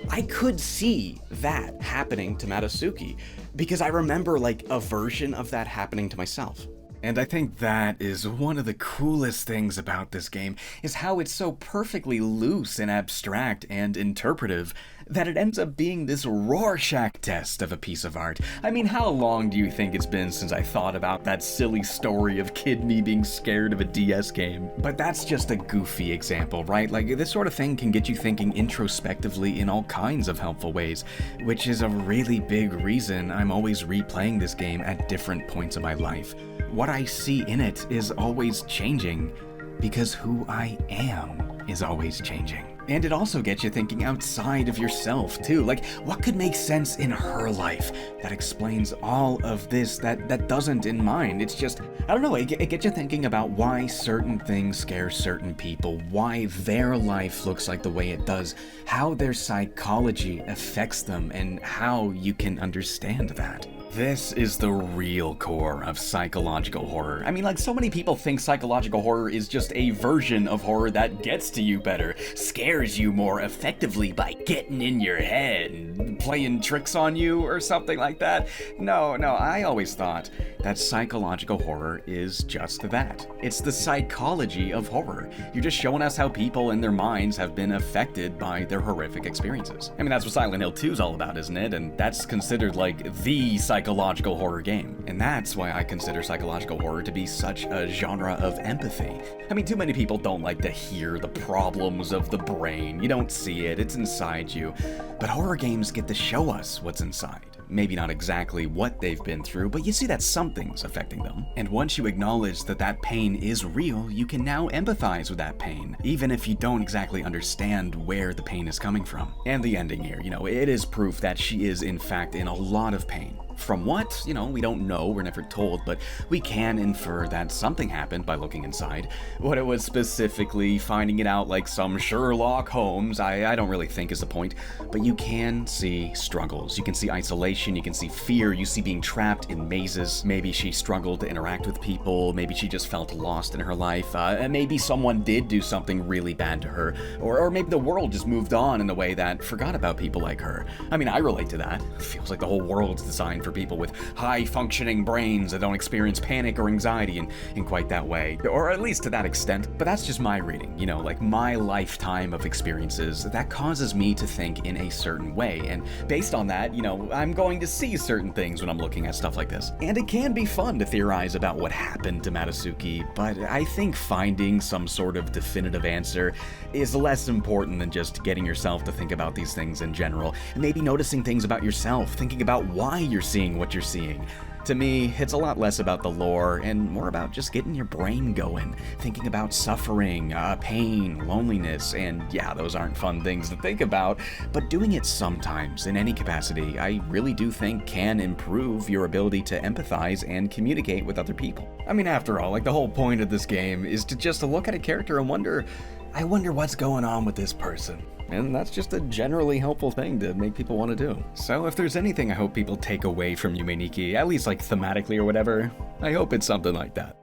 I could see that happening to Matsuki because I remember like a version of that happening to myself. And I think that is one of the coolest things about this game, is how it's so perfectly loose and abstract and interpretive that it ends up being this Rorschach test of a piece of art. I mean, how long do you think it's been since I thought about that silly story of kid me being scared of a DS game? But that's just a goofy example, right? Like, this sort of thing can get you thinking introspectively in all kinds of helpful ways, which is a really big reason I'm always replaying this game at different points of my life. What I see in it is always changing, because who I am is always changing. And it also gets you thinking outside of yourself, too. Like, what could make sense in her life that explains all of this that doesn't in mine? It's just, I don't know, it gets you thinking about why certain things scare certain people, why their life looks like the way it does, how their psychology affects them, and how you can understand that. This is the real core of psychological horror. I mean, like, so many people think psychological horror is just a version of horror that gets to you better, scares you more effectively by getting in your head and playing tricks on you or something like that. No, I always thought that psychological horror is just that. It's the psychology of horror. You're just showing us how people and their minds have been affected by their horrific experiences. I mean, that's what Silent Hill 2 is all about, isn't it? And that's considered like the psychological horror game. And that's why I consider psychological horror to be such a genre of empathy. I mean, too many people don't like to hear the problems of the brain. You don't see it, it's inside you. But horror games get to show us what's inside. Maybe not exactly what they've been through, but you see that something's affecting them. And once you acknowledge that that pain is real, you can now empathize with that pain, even if you don't exactly understand where the pain is coming from. And the ending here, you know, it is proof that she is in fact in a lot of pain. From what? We don't know, we're never told, but we can infer that something happened by looking inside. What it was specifically, finding it out like some Sherlock Holmes, I don't really think is the point, but you can see struggles. You can see isolation, you can see fear, you see being trapped in mazes. Maybe she struggled to interact with people, maybe she just felt lost in her life, and maybe someone did do something really bad to her, or maybe the world just moved on in a way that forgot about people like her. I mean, I relate to that. It feels like the whole world's designed for people with high-functioning brains that don't experience panic or anxiety in quite that way, or at least to that extent. But that's just my reading, like my lifetime of experiences, that causes me to think in a certain way, and based on that, I'm going to see certain things when I'm looking at stuff like this. And it can be fun to theorize about what happened to Matasuki, but I think finding some sort of definitive answer is less important than just getting yourself to think about these things in general, and maybe noticing things about yourself, thinking about why you're seeing what you're seeing. To me, it's a lot less about the lore and more about just getting your brain going, thinking about suffering, pain, loneliness, and yeah, those aren't fun things to think about, but doing it sometimes in any capacity, I really do think can improve your ability to empathize and communicate with other people. I mean, after all, the whole point of this game is to just look at a character and I wonder what's going on with this person. And that's just a generally helpful thing to make people want to do. So if there's anything I hope people take away from Yume Nikki, at least thematically or whatever, I hope it's something like that.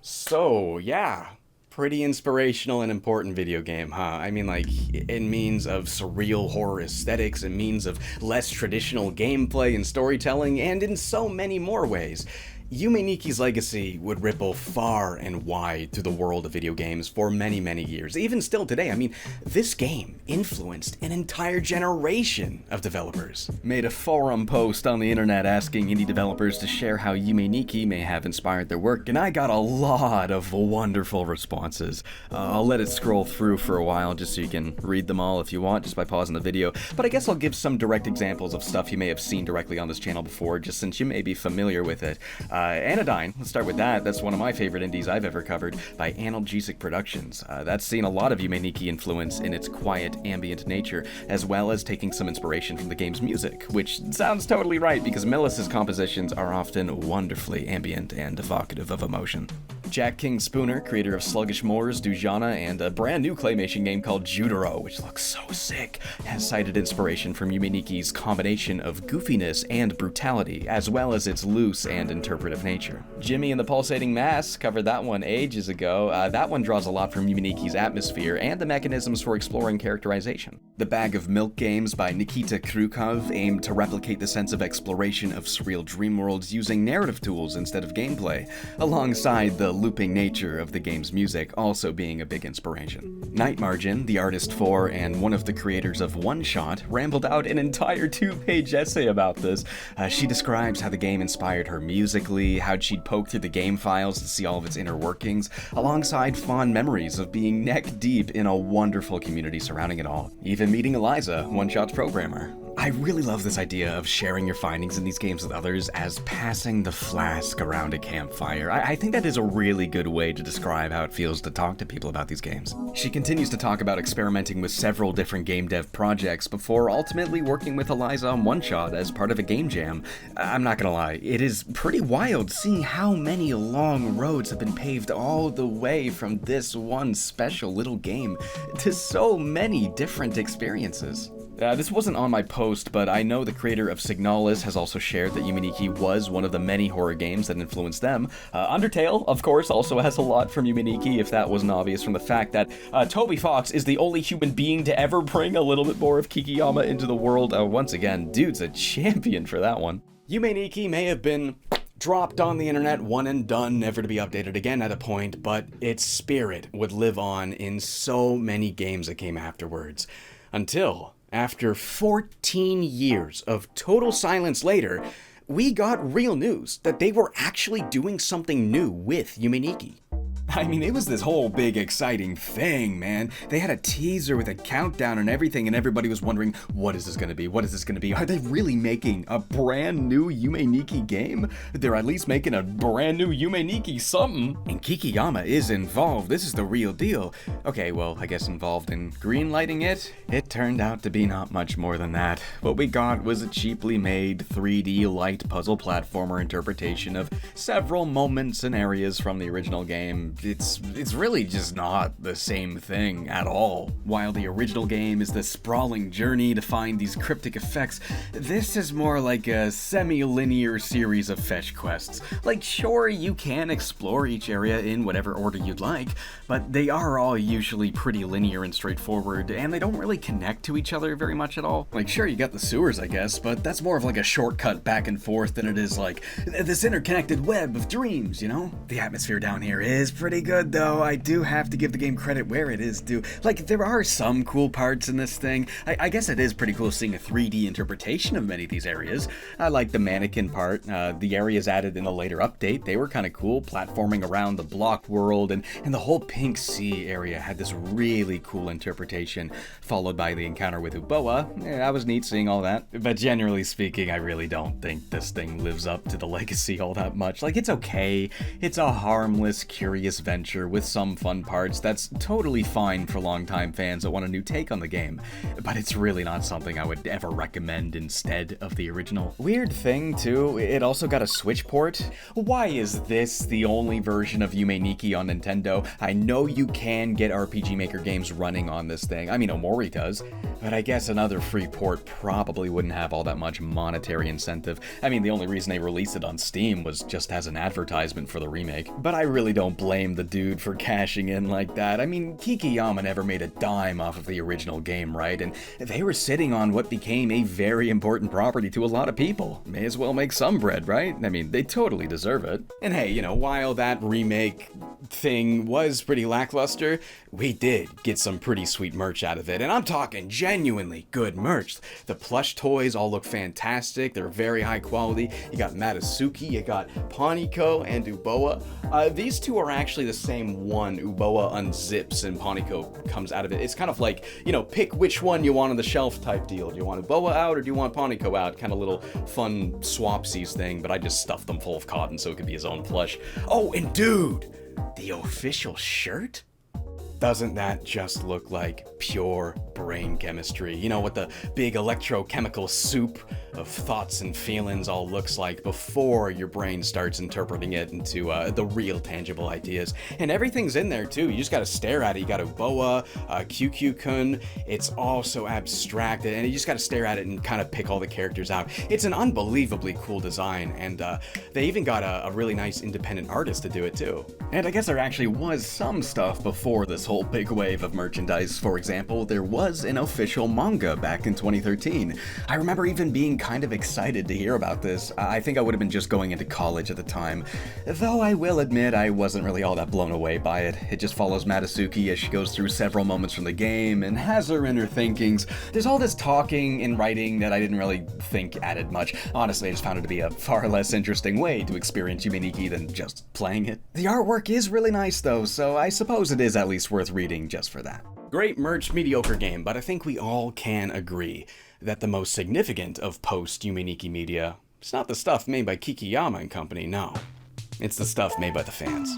So yeah, pretty inspirational and important video game, huh? I mean, in means of surreal horror aesthetics, in means of less traditional gameplay and storytelling, and in so many more ways. Yume Nikki's legacy would ripple far and wide through the world of video games for many, many years. Even still today, I mean, this game influenced an entire generation of developers. Made a forum post on the internet asking indie developers to share how Yume Nikki may have inspired their work, and I got a lot of wonderful responses. I'll let it scroll through for a while just so you can read them all if you want, just by pausing the video, but I guess I'll give some direct examples of stuff you may have seen directly on this channel before, just since you may be familiar with it. Anodyne, let's start with that. That's one of my favorite indies I've ever covered, by Analgesic Productions. That's seen a lot of Yume Nikki influence in its quiet, ambient nature, as well as taking some inspiration from the game's music, which sounds totally right because Melis's compositions are often wonderfully ambient and evocative of emotion. Jack King Spooner, creator of Sluggish Moors, Dujana, and a brand new claymation game called Jutaro, which looks so sick, has cited inspiration from Yume Nikki's combination of goofiness and brutality, as well as its loose and interpretive nature. Jimmy and the Pulsating Mass covered that one ages ago. That one draws a lot from Yume Nikki's atmosphere and the mechanisms for exploring characterization. The Bag of Milk games by Nikita Krukov aim to replicate the sense of exploration of surreal dream worlds using narrative tools instead of gameplay, alongside the looping nature of the game's music also being a big inspiration. Night Margin, the artist for and one of the creators of One Shot, rambled out an entire 2-page essay about this. She describes how the game inspired her musically, how she'd poke through the game files to see all of its inner workings, alongside fond memories of being neck deep in a wonderful community surrounding it all. Even meeting Eliza, One Shot's programmer. I really love this idea of sharing your findings in these games with others as passing the flask around a campfire. I think that is a really good way to describe how it feels to talk to people about these games. She continues to talk about experimenting with several different game dev projects before ultimately working with Eliza on One Shot as part of a game jam. I'm not gonna lie, it is pretty wild seeing how many long roads have been paved all the way from this one special little game to so many different experiences. This wasn't on my post, but I know the creator of Signalis has also shared that Yume Nikki was one of the many horror games that influenced them. Undertale, of course, also has a lot from Yume Nikki, if that wasn't obvious from the fact that Toby Fox is the only human being to ever bring a little bit more of Kikiyama into the world. Once again, dude's a champion for that one. Yume Nikki may have been dropped on the internet, one and done, never to be updated again at a point, but its spirit would live on in so many games that came afterwards. Until, after 14 years of total silence later, we got real news that they were actually doing something new with Yume Nikki. I mean, it was this whole big exciting thing, man. They had a teaser with a countdown and everything, and everybody was wondering, what is this gonna be? What is this gonna be? Are they really making a brand new Yume Nikki game? They're at least making a brand new Yume Nikki something. And KIKIYAMA is involved. This is the real deal. Okay, well, I guess involved in greenlighting it? It turned out to be not much more than that. What we got was a cheaply made 3D light puzzle platformer interpretation of several moments and areas from the original game. It's really just not the same thing at all. While the original game is the sprawling journey to find these cryptic effects, this is more like a semi-linear series of fetch quests. Like, sure, you can explore each area in whatever order you'd like, but they are all usually pretty linear and straightforward, and they don't really connect to each other very much at all. Like, sure, you got the sewers, I guess, but that's more of like a shortcut back and forth than it is like this interconnected web of dreams, you know? The atmosphere down here is pretty good, though. I do have to give the game credit where it is due. Like, there are some cool parts in this thing. I guess it is pretty cool seeing a 3D interpretation of many of these areas. I like the mannequin part. The areas added in the later update, they were kind of cool, platforming around the block world, and the whole Pink Sea area had this really cool interpretation, followed by the encounter with Uboa. Yeah, I was neat seeing all that. But generally speaking, I really don't think this thing lives up to the legacy all that much. Like, it's okay. It's a harmless, curious venture with some fun parts that's totally fine for longtime fans that want a new take on the game. But it's really not something I would ever recommend instead of the original. Weird thing, too, it also got a Switch port. Why is this the only version of Yume Nikki on Nintendo? I know you can get RPG Maker games running on this thing. I mean, Omori does. But I guess another free port probably wouldn't have all that much monetary incentive. I mean, the only reason they released it on Steam was just as an advertisement for the remake. But I really don't blame the dude for cashing in like that. I mean, KIKIYAMA never made a dime off of the original game, right? And they were sitting on what became a very important property to a lot of people. May as well make some bread, right? I mean, they totally deserve it. And hey, you know, while that remake thing was pretty lackluster, we did get some pretty sweet merch out of it. And I'm talking genuinely good merch. The plush toys all look fantastic. They're very high quality. You got Matasuki, you got Poniko, and Uboa. These two are actually the same one. Uboa unzips and Poniko comes out of it. It's kind of like, you know, pick which one you want on the shelf type deal. Do you want Uboa out or do you want Poniko out? Kind of little fun swapsies thing, but I just stuffed them full of cotton so it could be his own plush. Oh, and dude, the official shirt? Doesn't that just look like pure brain chemistry? You know what the big electrochemical soup of thoughts and feelings all looks like before your brain starts interpreting it into the real tangible ideas. And everything's in there too. You just gotta stare at it. You got Uboa, QQ-kun. It's all so abstracted, and you just gotta stare at it and kind of pick all the characters out. It's an unbelievably cool design, and they even got a really nice independent artist to do it too. And I guess there actually was some stuff before this whole big wave of merchandise. For example, there was an official manga back in 2013. I remember even being kind of excited to hear about this. I think I would have been just going into college at the time. Though I will admit I wasn't really all that blown away by it. It just follows Matasuki as she goes through several moments from the game and has her inner thinkings. There's all this talking and writing that I didn't really think added much. Honestly, I just found it to be a far less interesting way to experience Yume Nikki than just playing it. The artwork is really nice though, so I suppose it is at least worth reading just for that. Great merch, mediocre game, but I think we all can agree that the most significant of post-Yume Nikki media is not the stuff made by KIKIYAMA and company, no. It's the stuff made by the fans.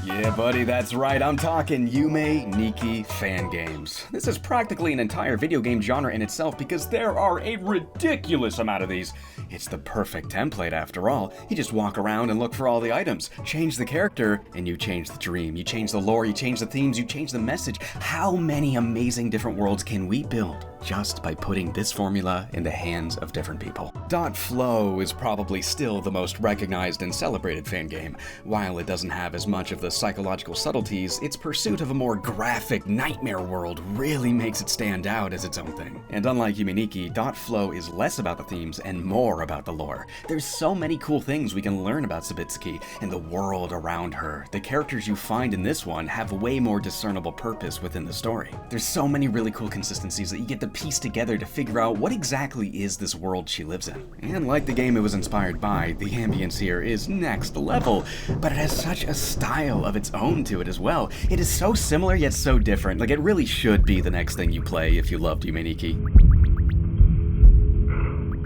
Yeah, buddy, that's right. I'm talking Yume Nikki fan games. This is practically an entire video game genre in itself because there are a ridiculous amount of these. It's the perfect template after all. You just walk around and look for all the items, change the character, and you change the dream. You change the lore, you change the themes, you change the message. How many amazing different worlds can we build just by putting this formula in the hands of different people? .flow is probably still the most recognized and celebrated fan game. While it doesn't have as much of the psychological subtleties, its pursuit of a more graphic nightmare world really makes it stand out as its own thing. And unlike Yume Nikki, .flow is less about the themes and more about the lore. There's so many cool things we can learn about Sabitsuki and the world around her. The characters you find in this one have way more discernible purpose within the story. There's so many really cool consistencies that you get to piece together to figure out what exactly is this world she lives in. And like the game it was inspired by, the ambience here is next level, but it has such a style feel of its own to it as well. It is so similar yet so different. Like, it really should be the next thing you play if you loved Yume Nikki.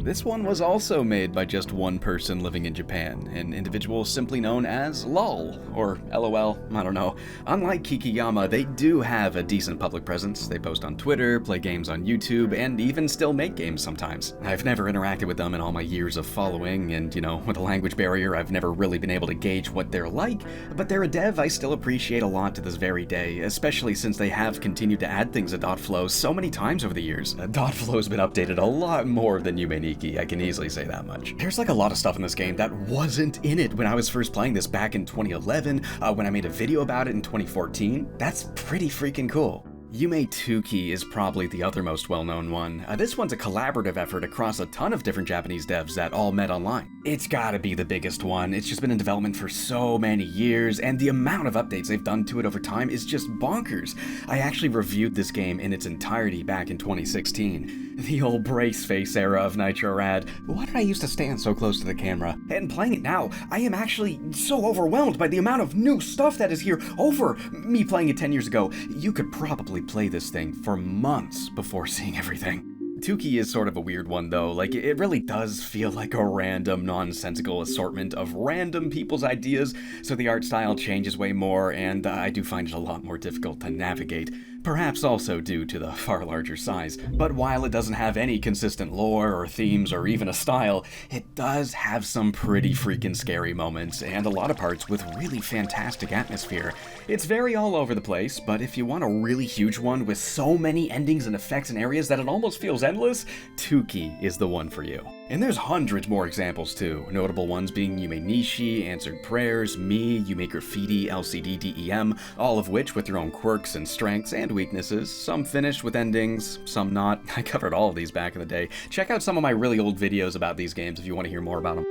This one was also made by just one person living in Japan, an individual simply known as LOL, or LOL, I don't know. Unlike KIKIYAMA, they do have a decent public presence. They post on Twitter, play games on YouTube, and even still make games sometimes. I've never interacted with them in all my years of following, and with a language barrier, I've never really been able to gauge what they're like, but they're a dev I still appreciate a lot to this very day, especially since they have continued to add things to .flow so many times over the years. .flow's been updated a lot more than Yume Nikki, I can easily say that much. There's like a lot of stuff in this game that wasn't in it when I was first playing this back in 2011, when I made a video about it in 2014. That's pretty freaking cool. Yume Nikki is probably the other most well-known one. This one's a collaborative effort across a ton of different Japanese devs that all met online. It's gotta be the biggest one. It's just been in development for so many years, and the amount of updates they've done to it over time is just bonkers. I actually reviewed this game in its entirety back in 2016. The old brace face era of Nitro Rad. Why did I used to stand so close to the camera? And playing it now, I am actually so overwhelmed by the amount of new stuff that is here over me playing it 10 years ago. You could probably play this thing for months before seeing everything. Nikki is sort of a weird one though, like it really does feel like a random, nonsensical assortment of random people's ideas, so the art style changes way more, and I do find it a lot more difficult to navigate. Perhaps also due to the far larger size. But while it doesn't have any consistent lore or themes or even a style, it does have some pretty freaking scary moments and a lot of parts with really fantastic atmosphere. It's very all over the place, but if you want a really huge one with so many endings and effects and areas that it almost feels endless, Nikki is the one for you. And there's hundreds more examples too, notable ones being Yume Nikki, Answered Prayers, Me, Yume Graffiti, LCD DEM, all of which with their own quirks and strengths and weaknesses, some finished with endings, some not. I covered all of these back in the day. Check out some of my really old videos about these games if you want to hear more about them.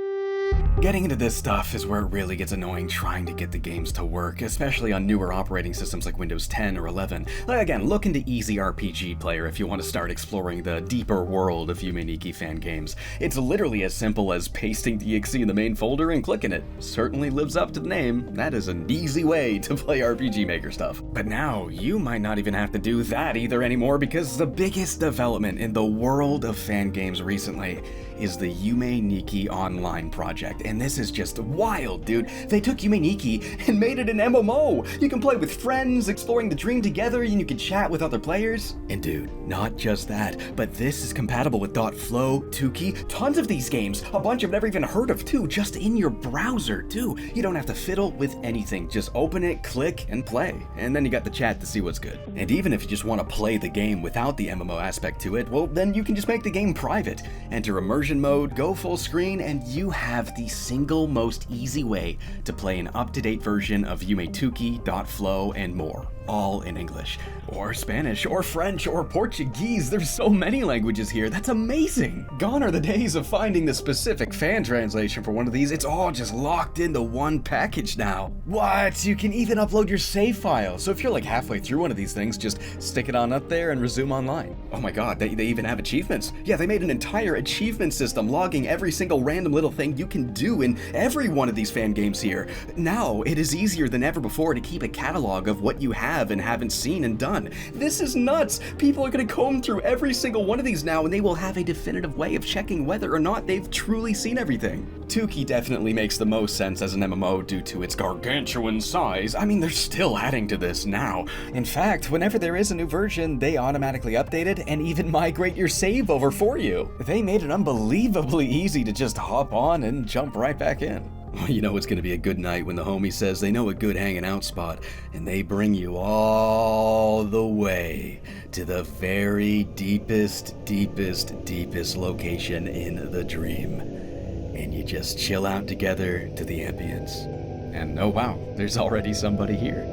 Getting into this stuff is where it really gets annoying trying to get the games to work, especially on newer operating systems like Windows 10 or 11. Again, look into Easy RPG Player if you want to start exploring the deeper world of Yume Nikki fan games. It's literally as simple as pasting the .exe in the main folder and clicking it. Certainly lives up to the name. That is an easy way to play RPG Maker stuff. But now, you might not even have to do that either anymore, because the biggest development in the world of fan games recently is the Yume Nikki Online project, and this is just wild, dude. They took Yume Nikki and made it an MMO. You can play with friends, exploring the dream together, and you can chat with other players. And dude, not just that, but this is compatible with .flow, Nikki, tons of these games, a bunch I've never even heard of too, just in your browser too. You don't have to fiddle with anything, just open it, click, and play. And then you got the chat to see what's good. And even if you just want to play the game without the MMO aspect to it, well, then you can just make the game private. Enter immersion mode, go full screen, and you have the single most easy way to play an up-to-date version of Yume Nikki, .flow, and more. All in English, or Spanish, or French, or Portuguese. There's so many languages here. That's amazing. Gone are the days of finding the specific fan translation for one of these. It's all just locked into one package now. What? You can even upload your save file. So if you're like halfway through one of these things, just stick it on up there and resume online. Oh my god, they even have achievements. Yeah, they made an entire achievement system logging every single random little thing you can do in every one of these fan games here. Now, it is easier than ever before to keep a catalog of what you have and haven't seen and done. This is nuts! People are gonna comb through every single one of these now, and they will have a definitive way of checking whether or not they've truly seen everything. Nikki definitely makes the most sense as an MMO due to its gargantuan size. I mean, they're still adding to this now. In fact, whenever there is a new version, they automatically update it and even migrate your save over for you. They made it unbelievably easy to just hop on and jump right back in. You know it's gonna be a good night when the homie says they know a good hanging out spot, and they bring you all the way to the very deepest location in the dream. And you just chill out together to the ambience. And oh wow, there's already somebody here.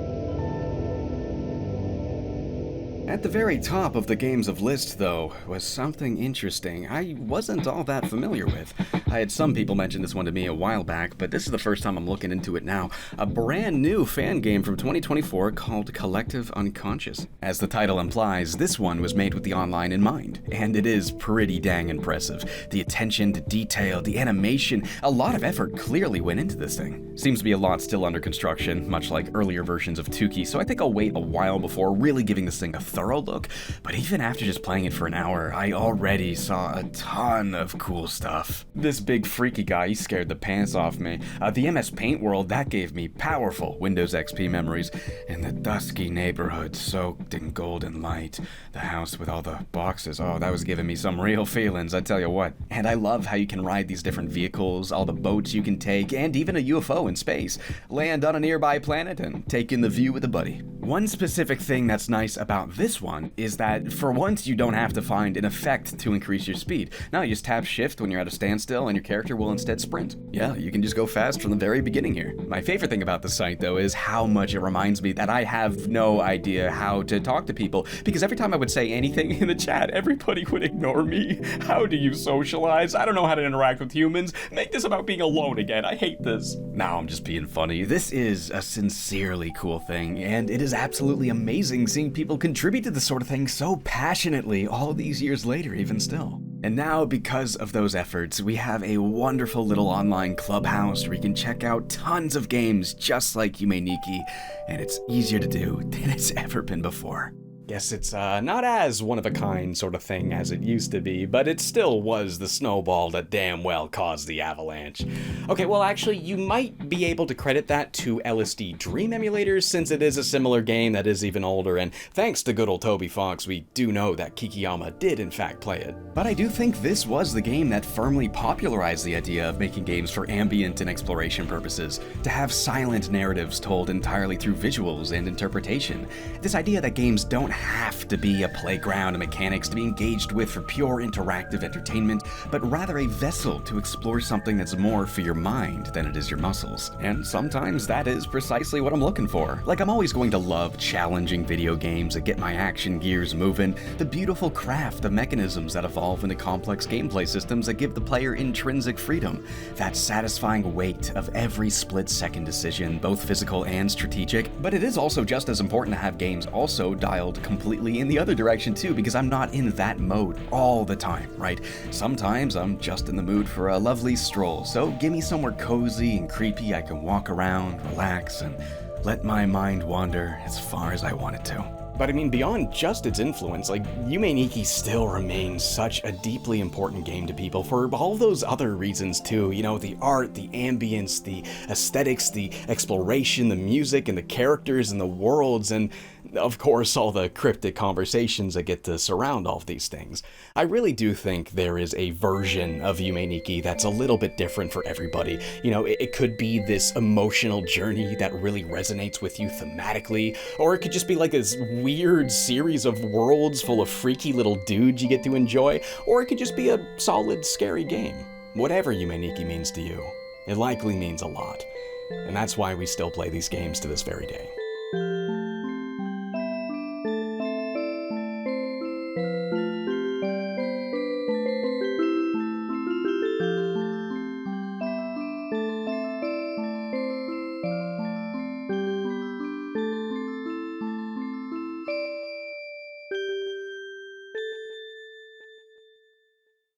At the very top of the games of list, though, was something interesting I wasn't all that familiar with. I had some people mention this one to me a while back, but this is the first time I'm looking into it now. A brand new fan game from 2024 called Collective Unconscious. As the title implies, this one was made with the online in mind, and it is pretty dang impressive. The attention to detail, the animation, a lot of effort clearly went into this thing. Seems to be a lot still under construction, much like earlier versions of Tuki, so I think I'll wait a while before really giving this thing a thorough look, but even after just playing it for an hour, I already saw a ton of cool stuff. This big freaky guy, he scared the pants off me. The MS Paint world, that gave me powerful Windows XP memories. And the dusky neighborhood soaked in golden light. The house with all the boxes, oh, that was giving me some real feelings, I tell you what. And I love how you can ride these different vehicles, all the boats you can take, and even a UFO in space. Land on a nearby planet and take in the view with a buddy. One specific thing that's nice about this one is that for once you don't have to find an effect to increase your speed. No, you just tap shift when you're at a standstill and your character will instead sprint. Yeah, you can just go fast from the very beginning here. My favorite thing about the site though is how much it reminds me that I have no idea how to talk to people, because every time I would say anything in the chat, everybody would ignore me. How do you socialize? I don't know how to interact with humans. Make this about being alone again. I hate this. Now I'm just being funny. This is a sincerely cool thing, and it is absolutely amazing seeing people contribute to this sort of thing so passionately all these years later, even still. And now, because of those efforts, we have a wonderful little online clubhouse where you can check out tons of games just like Yume Nikki, and it's easier to do than it's ever been before. Guess it's not as one-of-a-kind sort of thing as it used to be, but it still was the snowball that damn well caused the avalanche. Okay, well actually, you might be able to credit that to LSD Dream emulators, since it is a similar game that is even older, and thanks to good old Toby Fox, we do know that KIKIYAMA did in fact play it. But I do think this was the game that firmly popularized the idea of making games for ambient and exploration purposes, to have silent narratives told entirely through visuals and interpretation. This idea that games don't have to be a playground of mechanics to be engaged with for pure interactive entertainment, but rather a vessel to explore something that's more for your mind than it is your muscles. And sometimes that is precisely what I'm looking for. Like, I'm always going to love challenging video games that get my action gears moving, the beautiful craft of mechanisms that evolve into complex gameplay systems that give the player intrinsic freedom, that satisfying weight of every split-second decision, both physical and strategic. But it is also just as important to have games also dialed completely in the other direction too, because I'm not in that mode all the time, right? Sometimes I'm just in the mood for a lovely stroll, so give me somewhere cozy and creepy I can walk around, relax, and let my mind wander as far as I want it to. But I mean, beyond just its influence, like, Yume Nikki still remains such a deeply important game to people for all those other reasons too. You know, the art, the ambience, the aesthetics, the exploration, the music, and the characters and the worlds, and of course all the cryptic conversations that get to surround all of these things. I really do think there is a version of Yume Nikki that's a little bit different for everybody. You know, it could be this emotional journey that really resonates with you thematically, or it could just be like this weird series of worlds full of freaky little dudes you get to enjoy, or it could just be a solid, scary game. Whatever Yume Nikki means to you, it likely means a lot. And that's why we still play these games to this very day.